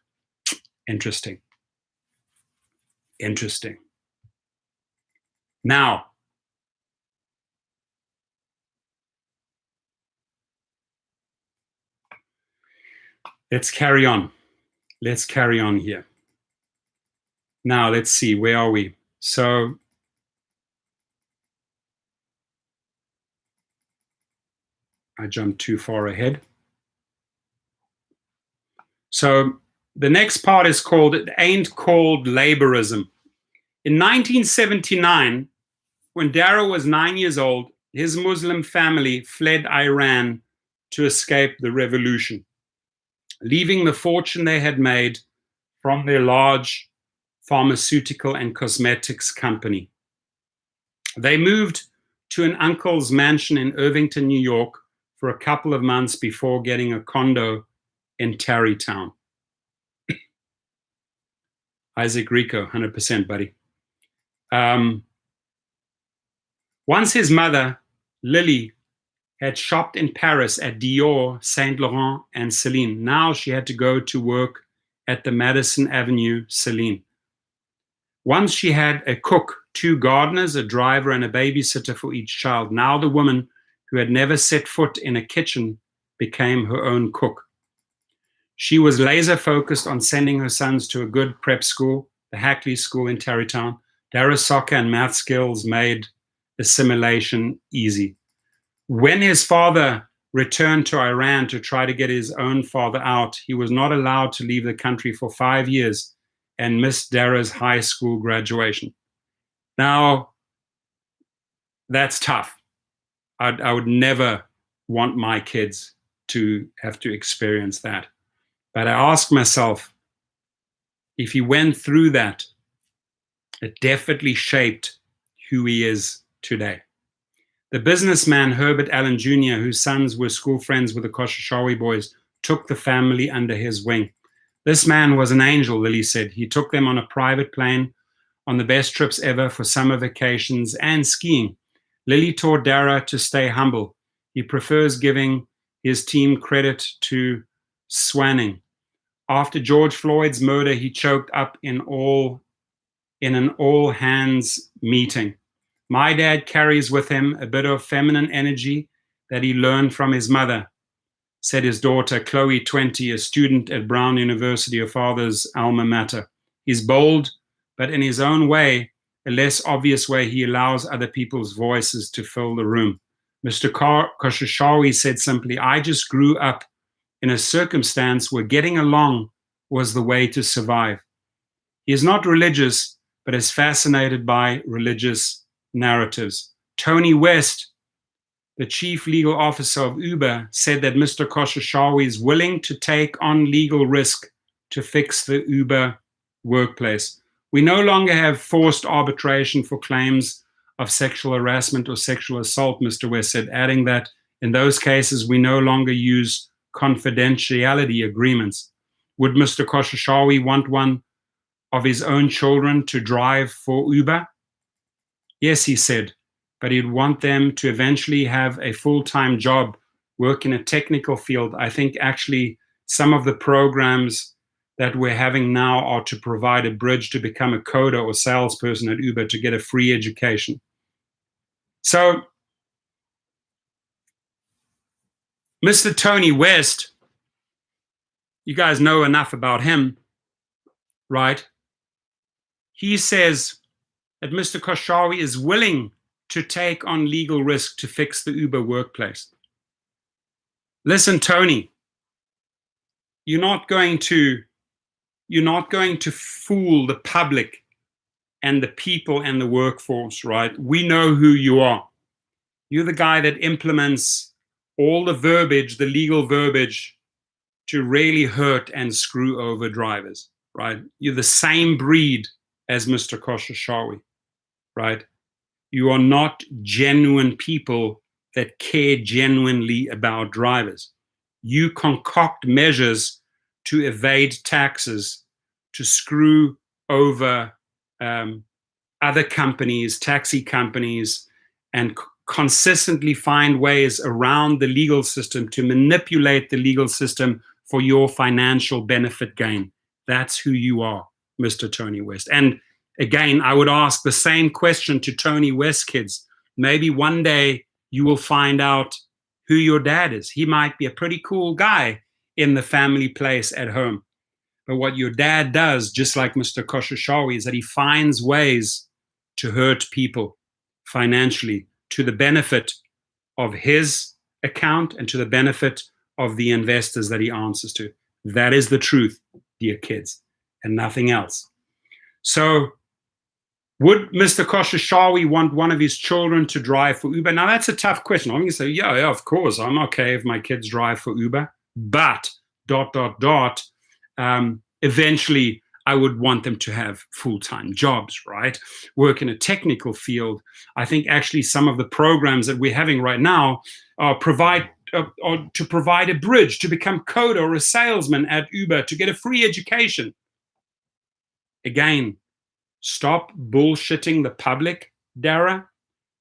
Interesting. Interesting. Now, let's carry on. Let's carry on here. Now, let's see, where are we? So, I jumped too far ahead. So, the next part is called, it ain't called laborism. In 1979, when Dara was 9 years old, his Muslim family fled Iran to escape the revolution, leaving the fortune they had made from their large pharmaceutical and cosmetics company. They moved to an uncle's mansion in Irvington, New York, for a couple of months before getting a condo in Tarrytown. Isaac Rico, 100%, buddy. Once his mother, Lily, had shopped in Paris at Dior, Saint Laurent, and Celine. Now she had to go to work at the Madison Avenue Celine. Once she had a cook, 2 gardeners, a driver, and a babysitter for each child. Now the woman who had never set foot in a kitchen became her own cook. She was laser focused on sending her sons to a good prep school, the Hackley School in Tarrytown. Dara's soccer and math skills made assimilation easy. When his father returned to Iran to try to get his own father out, he was not allowed to leave the country for 5 years and missed Dara's high school graduation. Now, that's tough. I would never want my kids to have to experience that. But I ask myself, if he went through that, it definitely shaped who he is today. The businessman Herbert Allen Jr., whose sons were school friends with the Khosrowshahi boys, took the family under his wing. This man was an angel, Lily said. He took them on a private plane on the best trips ever for summer vacations and skiing. Lily taught Dara to stay humble. He prefers giving his team credit to Swanning. After George Floyd's murder, he choked up in an all-hands meeting. My dad carries with him a bit of feminine energy that he learned from his mother, said his daughter, Chloe, 20, a student at Brown University, her father's alma mater. He's bold, but in his own way, a less obvious way, he allows other people's voices to fill the room. Mr. Khosrowshahi said simply, I just grew up in a circumstance where getting along was the way to survive. He is not religious, but is fascinated by religious narratives. Tony West, the chief legal officer of Uber, said that Mr. Khosrowshahi is willing to take on legal risk to fix the Uber workplace. We no longer have forced arbitration for claims of sexual harassment or sexual assault, Mr. West said, adding that in those cases, we no longer use confidentiality agreements. Would Mr. Khosrowshahi want one of his own children to drive for Uber? Yes, he said, but he'd want them to eventually have a full-time job, work in a technical field. I think actually some of the programs that we're having now are to provide a bridge to become a coder or salesperson at Uber to get a free education. So, Mr. Tony West, you guys know enough about him, right? He says that Mr. Khosrowshahi is willing to take on legal risk to fix the Uber workplace. Listen, Tony, you're not going to fool the public and the people and the workforce, right? We know who you are. You're the guy that implements all the verbiage, the legal verbiage, to really hurt and screw over drivers, right? You're the same breed as Mr. Khosrowshahi, right? You are not genuine people that care genuinely about drivers. You concoct measures to evade taxes, to screw over other companies, taxi companies, and consistently find ways around the legal system to manipulate the legal system for your financial benefit gain. That's who you are, Mr. Tony West. And again, I would ask the same question to Tony West kids. Maybe one day you will find out who your dad is. He might be a pretty cool guy in the family place at home. But what your dad does, just like Mr. Khosrowshahi, is that he finds ways to hurt people financially to the benefit of his account and to the benefit of the investors that he answers to. That is the truth, dear kids, and nothing else. So, would Mr. Khosrowshahi want one of his children to drive for Uber? Now, that's a tough question. I'm going to say, yeah, of course, I'm okay if my kids drive for Uber, but, eventually, I would want them to have full-time jobs, right? Work in a technical field. I think actually some of the programs that we're having right now provide a bridge to become coder or a salesman at Uber to get a free education. Again, stop bullshitting the public, Dara.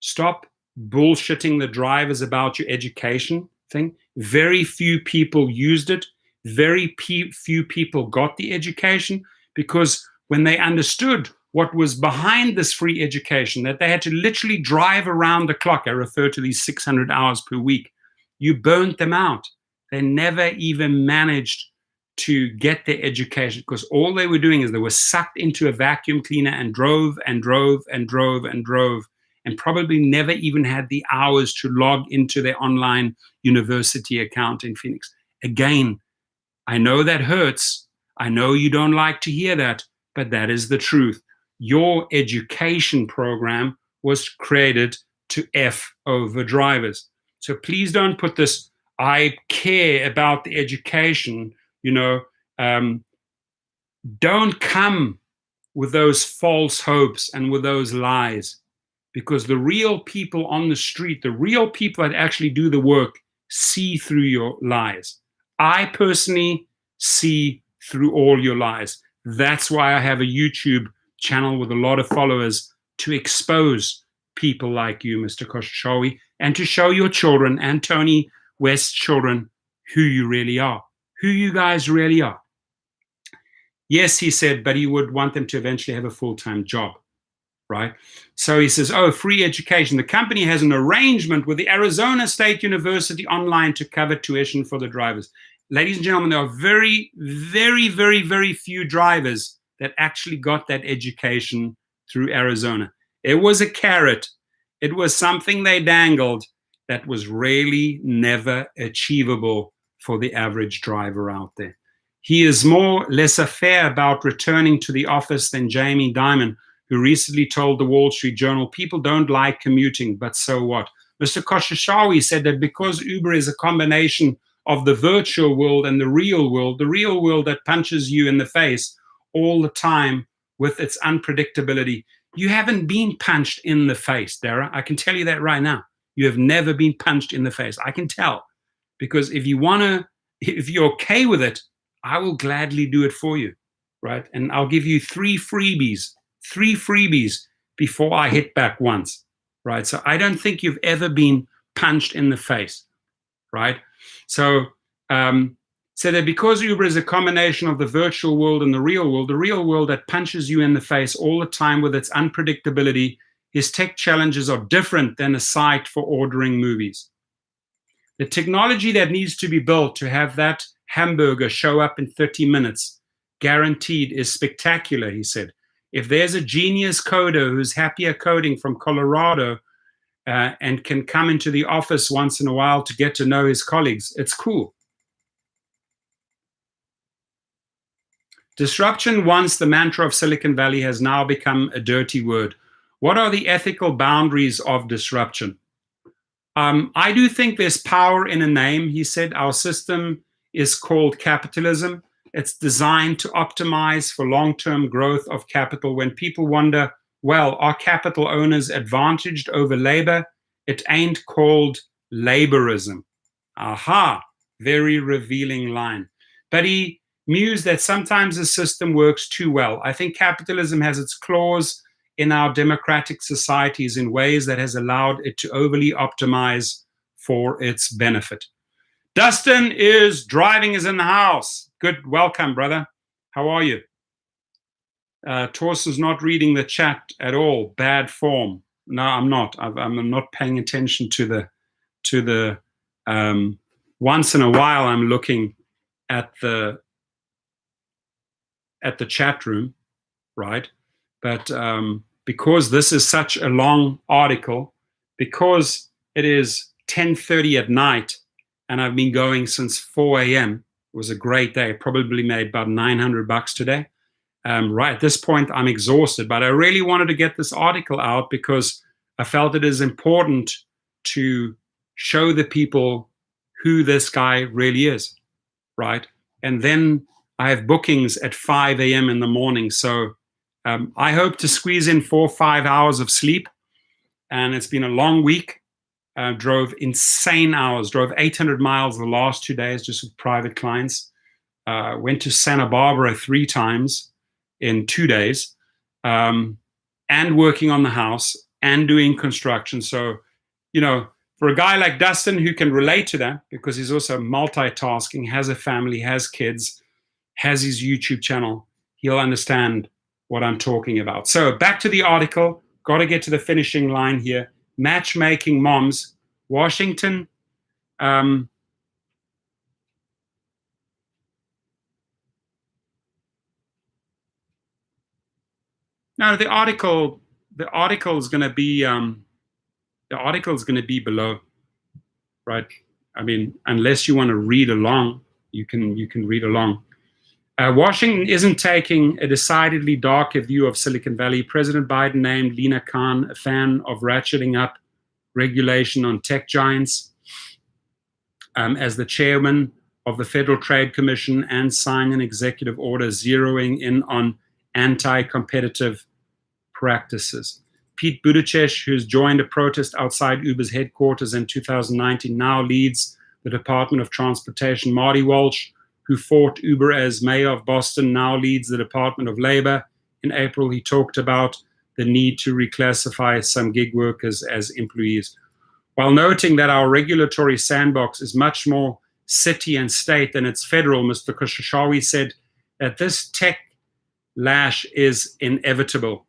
Stop bullshitting the drivers about your education thing. Very few people used it. Very few people got the education, because when they understood what was behind this free education, that they had to literally drive around the clock, I refer to these 600 hours per week, you burnt them out. They never even managed to get their education, because all they were doing is they were sucked into a vacuum cleaner and drove and drove and drove and drove, and probably never even had the hours to log into their online university account in Phoenix. Again, I know that hurts. I know you don't like to hear that, but that is the truth. Your education program was created to F over drivers. So please don't put this, I care about the education, don't come with those false hopes and with those lies, because the real people on the street, the real people that actually do the work, see through your lies. I personally see through all your lies. That's why I have a YouTube channel with a lot of followers, to expose people like you, Mr. Khosrowshahi, and to show your children and Tony West's children who you really are, who you guys really are. Yes, he said, but he would want them to eventually have a full-time job, right? So he says, free education. The company has an arrangement with the Arizona State University online to cover tuition for the drivers. Ladies and gentlemen, there are very, very, very, very few drivers that actually got that education through Arizona. It was a carrot. It was something they dangled that was really never achievable for the average driver out there. He is more laissez-faire about returning to the office than Jamie Dimon, who recently told the Wall Street Journal, people don't like commuting, but so what? Mr. Khosrowshahi said that because Uber is a combination of the virtual world and the real world that punches you in the face all the time with its unpredictability. You haven't been punched in the face, Dara. I can tell you that right now. You have never been punched in the face. I can tell. Because if you're okay with it, I will gladly do it for you, right? And I'll give you three freebies before I hit back once, right? So I don't think you've ever been punched in the face, right? So that because Uber is a combination of the virtual world and the real world that punches you in the face all the time with its unpredictability, his tech challenges are different than a site for ordering movies. The technology that needs to be built to have that hamburger show up in 30 minutes, guaranteed, is spectacular, he said. If there's a genius coder who's happier coding from Colorado and can come into the office once in a while to get to know his colleagues, it's cool. Disruption, once the mantra of Silicon Valley, has now become a dirty word. What are the ethical boundaries of disruption? I do think there's power in a name, he said. Our system is called capitalism. It's designed to optimize for long-term growth of capital. When people wonder, well, are capital owners advantaged over labor? It ain't called laborism. Aha, very revealing line. But he mused that sometimes the system works too well. I think capitalism has its claws in our democratic societies in ways that has allowed it to overly optimize for its benefit. Dustin is driving, is in the house. Good, welcome, brother. How are you? Torsten's not reading the chat at all. Bad form. No, I'm not. I'm not paying attention to the. Once in a while, I'm looking at the chat room, right? But because this is such a long article, because it is 10:30 at night, and I've been going since 4 a.m. It was a great day. Probably made about $900 today. Right at this point, I'm exhausted, but I really wanted to get this article out because I felt it is important to show the people who this guy really is, right? And then I have bookings at 5 a.m. in the morning. So I hope to squeeze in 4 or 5 hours of sleep. And it's been a long week. Drove insane hours, drove 800 miles the last 2 days just with private clients. Went to Santa Barbara 3 times in 2 days, and working on the house and doing construction. So, you know, for a guy like Dustin who can relate to that because he's also multitasking, has a family, has kids, has his YouTube channel, he'll understand what I'm talking about. So back to the article, got to get to the finishing line here. Matchmaking moms, Washington. No, the article is going to be below, right? I mean, unless you want to read along, you can read along. Washington isn't taking a decidedly darker view of Silicon Valley. President Biden named Lina Khan a fan of ratcheting up regulation on tech giants as the chairman of the Federal Trade Commission and signed an executive order zeroing in on anti-competitive practices. Pete Buttigieg, who's joined a protest outside Uber's headquarters in 2019, now leads the Department of Transportation. Marty Walsh, who fought Uber as mayor of Boston, now leads the Department of Labor. In April, he talked about the need to reclassify some gig workers as employees, while noting that our regulatory sandbox is much more city and state than it's federal. Mr. Khosrowshahi said that this tech lash is inevitable.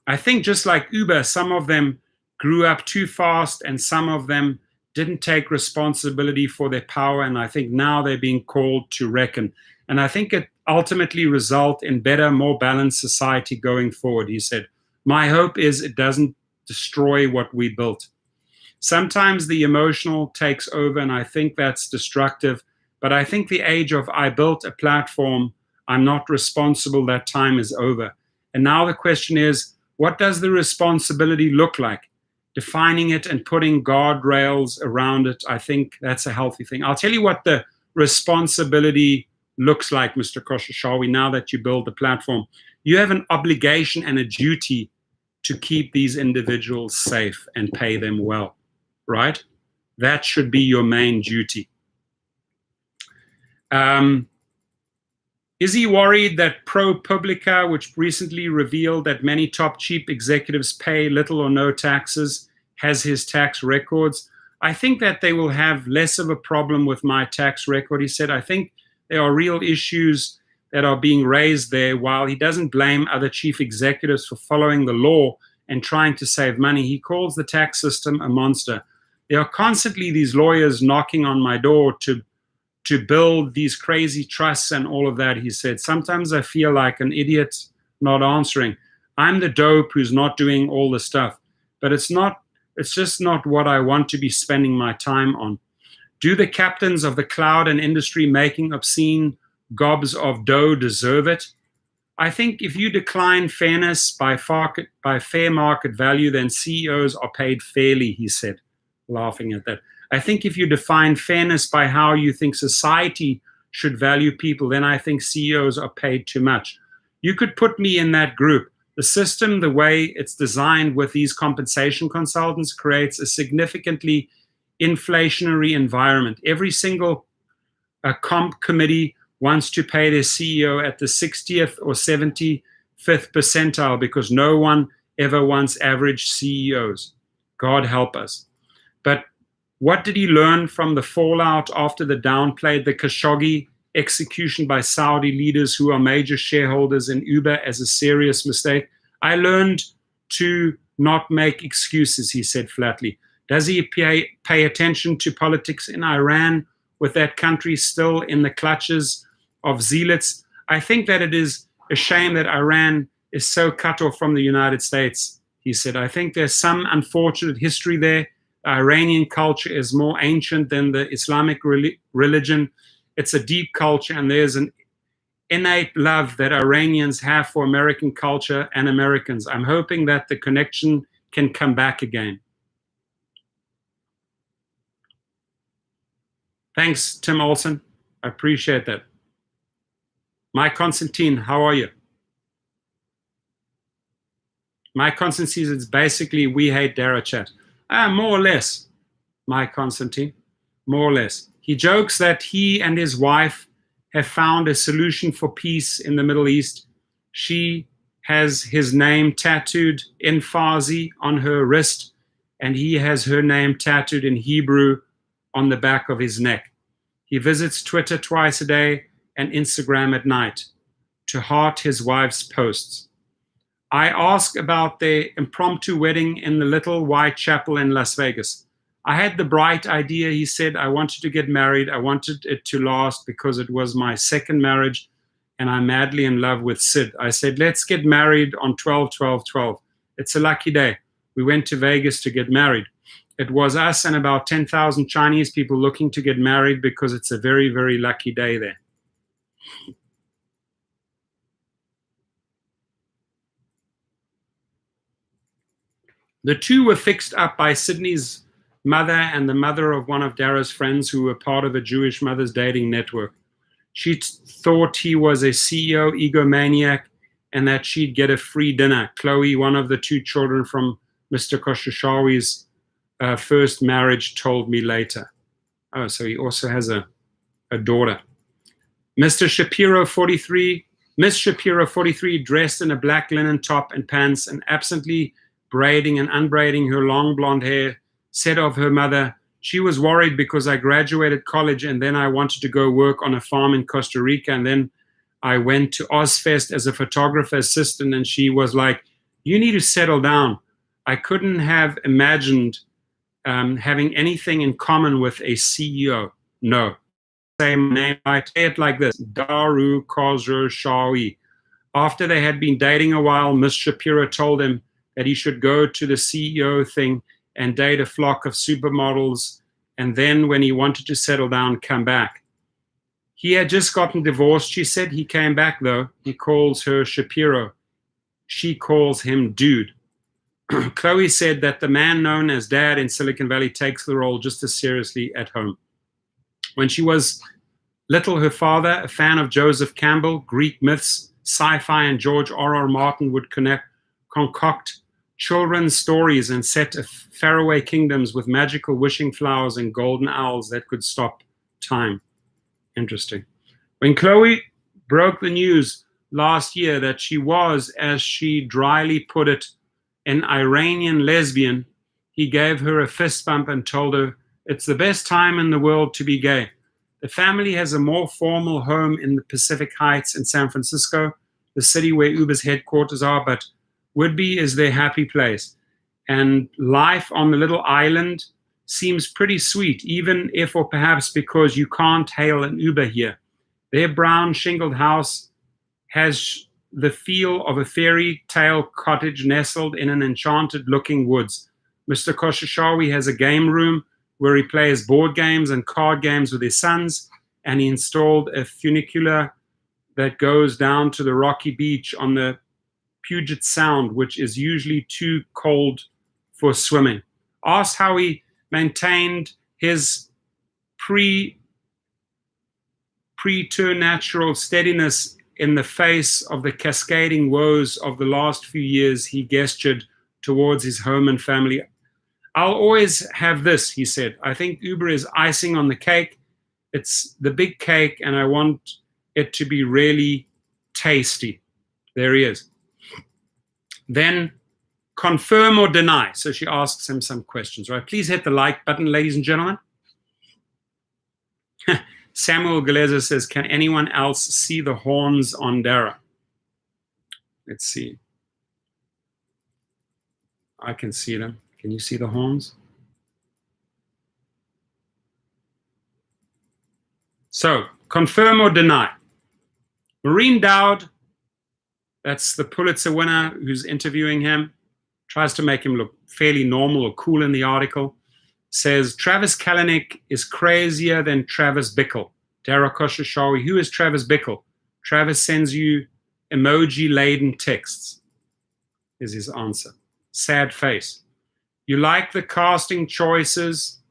I think just like Uber, some of them grew up too fast and some of them didn't take responsibility for their power, and I think now they're being called to reckon. And I think it ultimately result in better, more balanced society going forward, he said. My hope is it doesn't destroy what we built. Sometimes the emotional takes over, and I think that's destructive, but I think the age of I built a platform, I'm not responsible, that time is over. And now the question is, what does the responsibility look like? Defining it and putting guardrails around it, I think that's a healthy thing. I'll tell you what the responsibility looks like, Mr. Khosrowshahi, now that you build the platform. You have an obligation and a duty to keep these individuals safe and pay them well, right? That should be your main duty. Is he worried that ProPublica, which recently revealed that many top cheap executives pay little or no taxes, has his tax records? I think that they will have less of a problem with my tax record, he said. I think there are real issues that are being raised there. While he doesn't blame other chief executives for following the law and trying to save money, he calls the tax system a monster. There are constantly these lawyers knocking on my door to build these crazy trusts and all of that, he said. Sometimes I feel like an idiot not answering. I'm the dope who's not doing all the stuff, but it's just not what I want to be spending my time on. Do the captains of the cloud and industry making obscene gobs of dough deserve it? I think if you decline fairness by fair market value, then CEOs are paid fairly, he said, laughing at that. I think if you define fairness by how you think society should value people, then I think CEOs are paid too much. You could put me in that group. The system, the way it's designed with these compensation consultants, creates a significantly inflationary environment. Every single comp committee wants to pay their CEO at the 60th or 75th percentile because no one ever wants average CEOs. God help us. But what did he learn from the fallout after the downplayed the Khashoggi execution by Saudi leaders who are major shareholders in Uber as a serious mistake? I learned to not make excuses, he said flatly. Does he pay attention to politics in Iran with that country still in the clutches of zealots? I think that it is a shame that Iran is so cut off from the United States, he said. I think there's some unfortunate history there. Iranian culture is more ancient than the Islamic religion. It's a deep culture, and there's an innate love that Iranians have for American culture and Americans. I'm hoping that the connection can come back again. Thanks, Tim Olson. I appreciate that. Mike Constantine, how are you? Mike Constantine, it's basically we hate Dara chat. More or less, Mike Constantine, more or less. He jokes that he and his wife have found a solution for peace in the Middle East. She has his name tattooed in Farsi on her wrist, and he has her name tattooed in Hebrew on the back of his neck. He visits Twitter twice a day and Instagram at night to heart his wife's posts. I ask about their impromptu wedding in the little white chapel in Las Vegas. I had the bright idea, he said. I wanted to get married. I wanted it to last because it was my second marriage and I'm madly in love with Sid. I said, let's get married on 12/12/12. It's a lucky day. We went to Vegas to get married. It was us and about 10,000 Chinese people looking to get married because it's a very, very lucky day there. The two were fixed up by Sydney's mother and the mother of one of Dara's friends who were part of a Jewish mothers dating network. She thought he was a CEO egomaniac and that she'd get a free dinner. Chloe, one of the two children from Mr. Khosrowshahi's first marriage, told me later. Oh, so he also has a daughter. Mr. Shapiro, 43, Miss Shapiro, 43, dressed in a black linen top and pants and absently braiding and unbraiding her long blonde hair, said of her mother, she was worried because I graduated college and then I wanted to go work on a farm in Costa Rica, and then I went to Ozfest as a photographer assistant, and she was like, you need to settle down. I couldn't have imagined having anything in common with a CEO. No. Same name, I say it like this, Dara Khosrowshahi. After they had been dating a while, Miss Shapiro told him that he should go to the CEO thing and date a flock of supermodels, and then when he wanted to settle down, come back. He had just gotten divorced, she said. He came back, though. He calls her Shapiro. she calls him dude. Chloe said that the man known as Dad in Silicon Valley takes the role just as seriously at home. When she was little, her father, a fan of Joseph Campbell, Greek myths, sci-fi, and George R.R. Martin, would concoct children's stories and set faraway kingdoms with magical wishing flowers and golden owls that could stop time. Interesting. When Chloe broke the news last year that she was, as she dryly put it, an Iranian lesbian, he gave her a fist bump and told her, "It's the best time in the world to be gay." The family has a more formal home in the Pacific Heights in San Francisco, the city where Uber's headquarters are, but Whidbey is their happy place. And life on the little island seems pretty sweet, even if or perhaps because you can't hail an Uber here. Their brown shingled house has the feel of a fairy tale cottage nestled in an enchanted-looking woods. Mr. Khosrowshahi has a game room where he plays board games and card games with his sons, and he installed a funicular that goes down to the rocky beach on the Puget Sound, which is usually too cold for swimming. Asked how he maintained his preternatural steadiness in the face of the cascading woes of the last few years, he gestured towards his home and family. "I'll always have this," he said. "I think Uber is icing on the cake. It's the big cake, and I want it to be really tasty." There he is. Then confirm or deny. So she asks him some questions, right? Please hit the like button, ladies and gentlemen. Samuel Galeza says, "Can anyone else see the horns on Dara?" Let's see. I can see them. Can you see the horns? So, confirm or deny. Maureen Dowd, that's the Pulitzer winner who's interviewing him, tries to make him look fairly normal or cool in the article, says Travis Kalanick is crazier than Travis Bickle. Dara Khosrowshahi, who is Travis Bickle? Travis sends you emoji-laden texts, is his answer. Sad face. You like the casting choices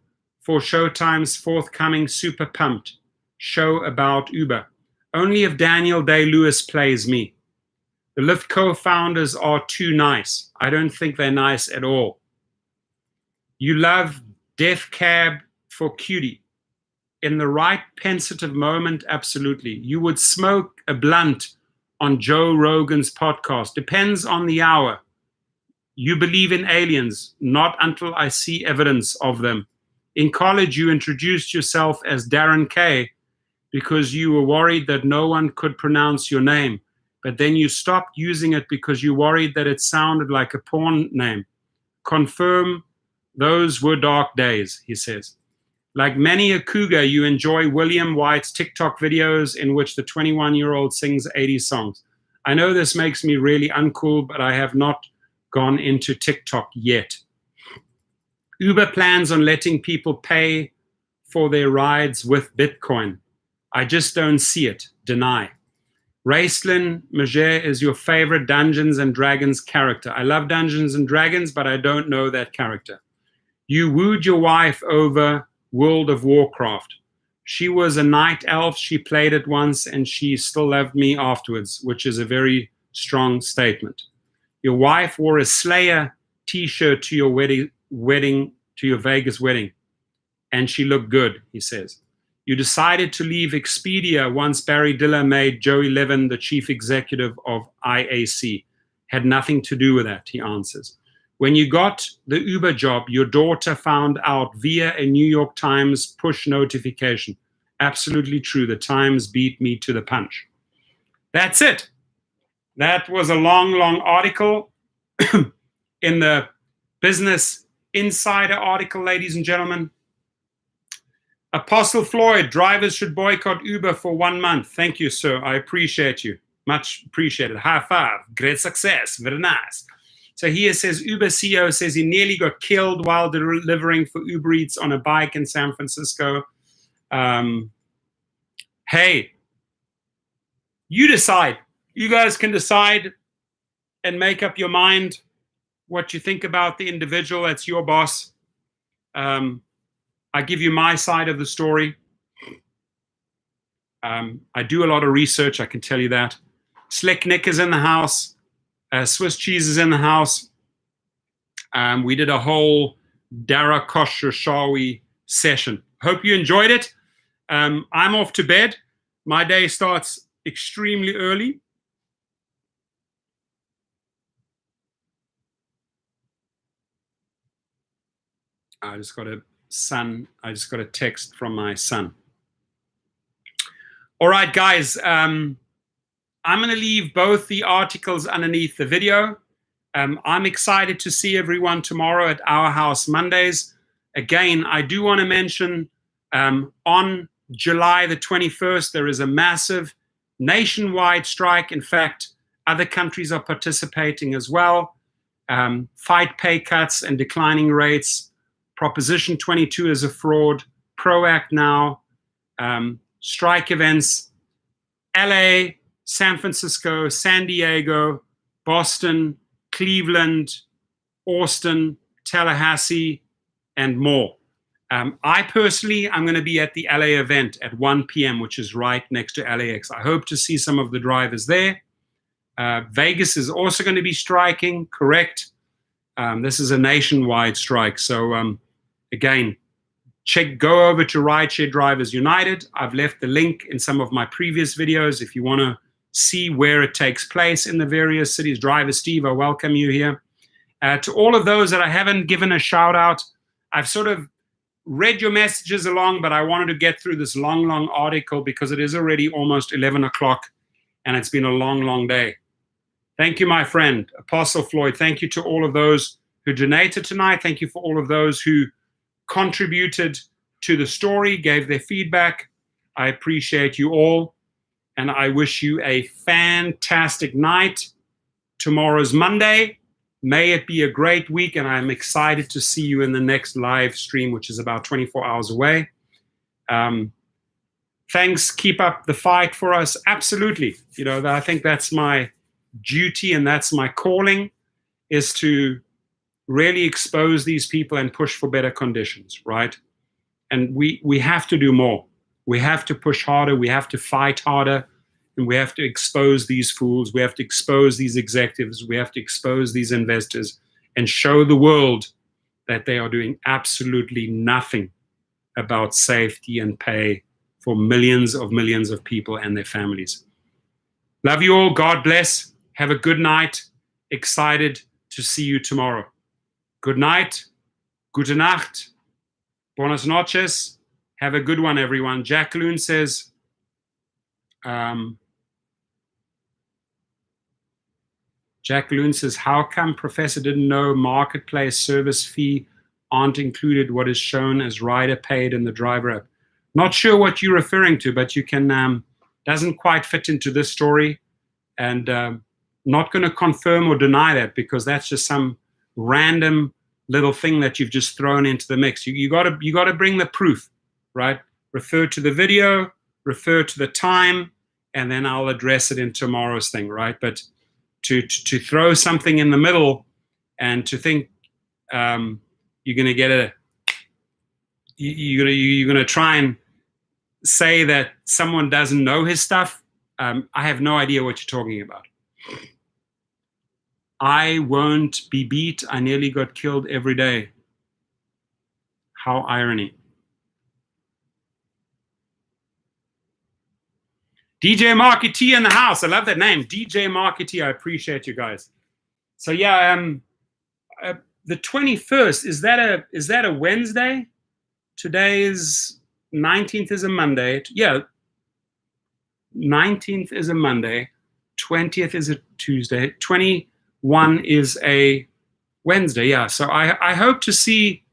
for Showtime's forthcoming Super Pumped show about Uber. Only if Daniel Day-Lewis plays me. The Lyft co-founders are too nice. I don't think they're nice at all. You love Def Cab for Cutie. In the right pensive moment, absolutely. You would smoke a blunt on Joe Rogan's podcast. Depends on the hour. You believe in aliens, not until I see evidence of them. In college, you introduced yourself as Darren K because you were worried that no one could pronounce your name. But then you stopped using it because you worried that it sounded like a porn name. Confirm those were dark days, he says. Like many a cougar, you enjoy William White's TikTok videos in which the 21-year-old sings 80s songs. I know this makes me really uncool, but I have not gone into TikTok yet. Uber plans on letting people pay for their rides with Bitcoin. I just don't see it. Deny. Raistlin Mager is your favorite Dungeons and Dragons character. I love Dungeons and Dragons, but I don't know that character. You wooed your wife over World of Warcraft. She was a night elf. She played it once and she still loved me afterwards, which is a very strong statement. Your wife wore a Slayer t-shirt to your to your Vegas wedding, and she looked good, he says. You decided to leave Expedia once Barry Diller made Joey Levin the chief executive of IAC. Had nothing to do with that, he answers. When you got the Uber job, your daughter found out via a New York Times push notification. Absolutely true. The Times beat me to the punch. That's it. That was a long, long article in the Business Insider article, ladies and gentlemen. Apostle Floyd, drivers should boycott Uber for 1 month. Thank you, sir. I appreciate you. Much appreciated. High five. Great success. Very nice. So here says Uber CEO says he nearly got killed while delivering for Uber Eats on a bike in San Francisco. Hey, you decide. You guys can decide and make up your mind what you think about the individual that's your boss. I give you my side of the story. I do a lot of research, I can tell you that. Slick Nick is in the house. Swiss Cheese is in the house. We did a whole Dara Khosrowshahi session. Hope you enjoyed it. I'm off to bed. My day starts extremely early. I just got a text from my son. All right, guys. I'm going to leave both the articles underneath the video. I'm excited to see everyone tomorrow at Our House Mondays. Again, I do want to mention on July the 21st, there is a massive nationwide strike. In fact, other countries are participating as well. Fight pay cuts and declining rates. Proposition 22 is a fraud. PRO-ACT now. Strike events. LA, San Francisco, San Diego, Boston, Cleveland, Austin, Tallahassee, and more. I personally, I'm going to be at the LA event at 1 p.m., which is right next to LAX. I hope to see some of the drivers there. Vegas is also going to be striking, correct? This is a nationwide strike. So again, go over to Rideshare Drivers United. I've left the link in some of my previous videos if you want to see where it takes place in the various cities. Driver Steve, I welcome you here. To all of those that I haven't given a shout out, I've sort of read your messages along, but I wanted to get through this long article because it is already almost 11 o'clock and it's been a long day. Thank you, my friend, Apostle Floyd. Thank you to all of those who donated tonight. Thank you for all of those who contributed to the story, gave their feedback. I appreciate you all. And I wish you a fantastic night. Tomorrow's Monday. May it be a great week, and I'm excited to see you in the next live stream, which is about 24 hours away. Thanks. Keep up the fight for us. Absolutely. You know, I think that's my duty and that's my calling, is to really expose these people and push for better conditions, right? And we have to do more. We have to push harder. We have to fight harder. And we have to expose these fools. We have to expose these executives. We have to expose these investors and show the world that they are doing absolutely nothing about safety and pay for millions of people and their families. Love you all. God bless. Have a good night. Excited to see you tomorrow. Good night. Gute Nacht. Buenas noches. Have a good one, everyone. Jacqueline says, how come Professor didn't know marketplace service fee aren't included what is shown as rider paid in the driver app? Not sure what you're referring to, but you can, doesn't quite fit into this story, and not going to confirm or deny that because that's just some random little thing that you've just thrown into the mix. You got to bring the proof, right? Refer to the video, refer to the time, and then I'll address it in tomorrow's thing, right? But to throw something in the middle and to think you're going to get you're going to try and say that someone doesn't know his stuff. I have no idea what you're talking about. I won't be beat. I nearly got killed every day. How irony. DJ Marky T in the house. I love that name. DJ Marky T. I appreciate you guys. So yeah, the 21st, is that a Wednesday? Today's 19th is a Monday. Yeah. 19th is a Monday. 20th is a Tuesday. 21 is a Wednesday. Yeah. So I hope to see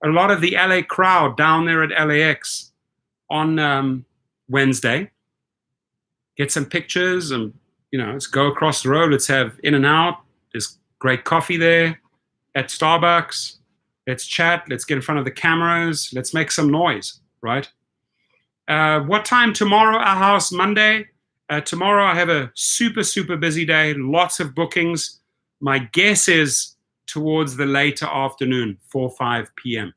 a lot of the LA crowd down there at LAX on Wednesday. Get some pictures and, you know, let's go across the road. Let's have In-N-Out. There's great coffee there at Starbucks. Let's chat. Let's get in front of the cameras. Let's make some noise, right? What time tomorrow? Our house Monday. Tomorrow I have a super busy day. Lots of bookings. My guess is towards the later afternoon, 4 5 p.m.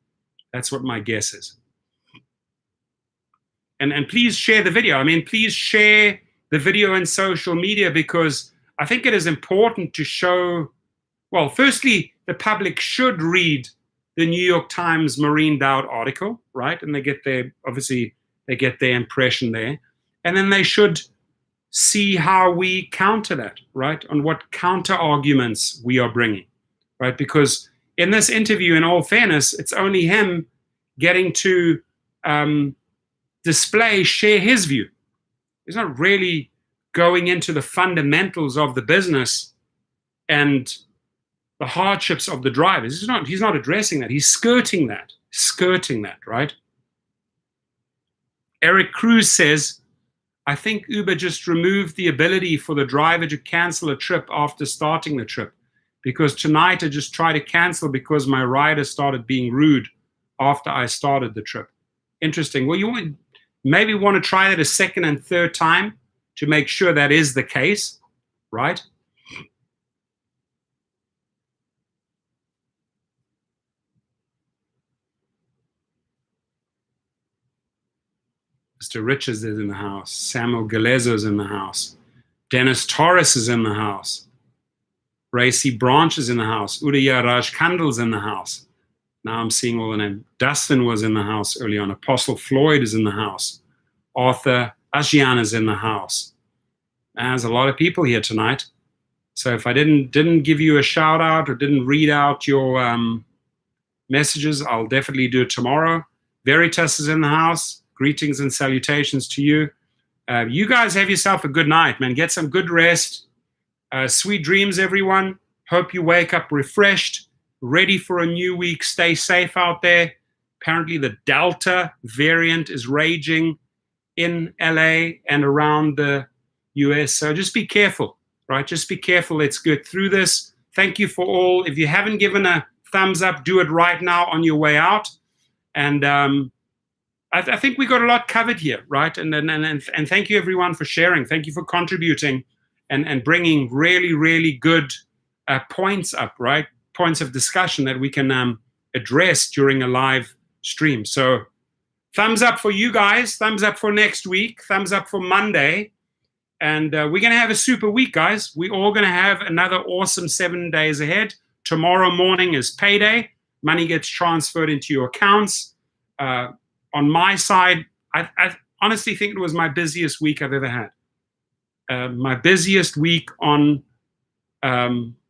That's what my guess is. And please share the video. I mean, please share the video in social media, because I think it is important to show, well, firstly, the public should read the New York Times Marine Dowd article, right? And they get their, obviously, they get their impression there. And then they should see how we counter that, right? On what counter arguments we are bringing, right? Because in this interview, in all fairness, it's only him getting to share his view. He's not really going into the fundamentals of the business and the hardships of the drivers. He's not addressing that. He's skirting that, right? Eric Cruz says, I think Uber just removed the ability for the driver to cancel a trip after starting the trip, because tonight I just tried to cancel because my rider started being rude after I started the trip. Interesting. Well, you maybe want to try that a second and third time to make sure that is the case, right? Mr. Richards is in the house. Samuel Galezo is in the house. Dennis Torres is in the house. Racy Branch is in the house. Udaya Raj Kandal's in the house. Now I'm seeing all the names. Dustin was in the house early on. Apostle Floyd is in the house. Arthur Ashian is in the house. There's a lot of people here tonight. So if I didn't give you a shout out or didn't read out your messages, I'll definitely do it tomorrow. Veritas is in the house. Greetings and salutations to you. You guys have yourself a good night, man. Get some good rest. Sweet dreams, everyone. Hope you wake up refreshed, ready for a new week. Stay safe out there. Apparently the Delta variant is raging in LA and around the US. So just be careful, right? Just be careful. Let's get through this. Thank you for all. If you haven't given a thumbs up, do it right now on your way out. And I think we got a lot covered here, right? And thank you everyone for sharing. Thank you for contributing and bringing really, really good points up, right? Points of discussion that we can address during a live stream. So thumbs up for you guys. Thumbs up for next week. Thumbs up for Monday. And we're going to have a super week, guys. We're all going to have another awesome 7 days ahead. Tomorrow morning is payday. Money gets transferred into your accounts. On my side, I honestly think it was my busiest week I've ever had. My busiest week on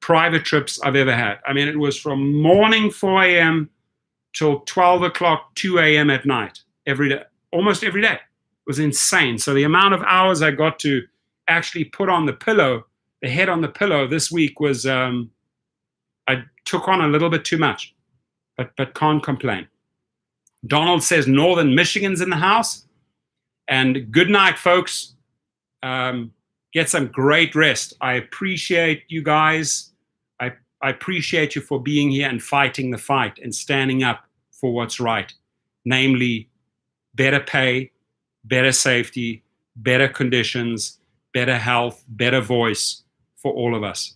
private trips I've ever had. I mean, it was from morning 4 a.m. till 12 o'clock, 2 a.m. at night, every day, almost every day. It was insane. So the amount of hours I got to actually put on the pillow, the head on the pillow this week was, I took on a little bit too much, but can't complain. Donald says Northern Michigan's in the house. And good night, folks. Get some great rest. I appreciate you guys. I appreciate you for being here and fighting the fight and standing up for what's right. Namely, better pay, better safety, better conditions, better health, better voice for all of us.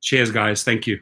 Cheers, guys. Thank you.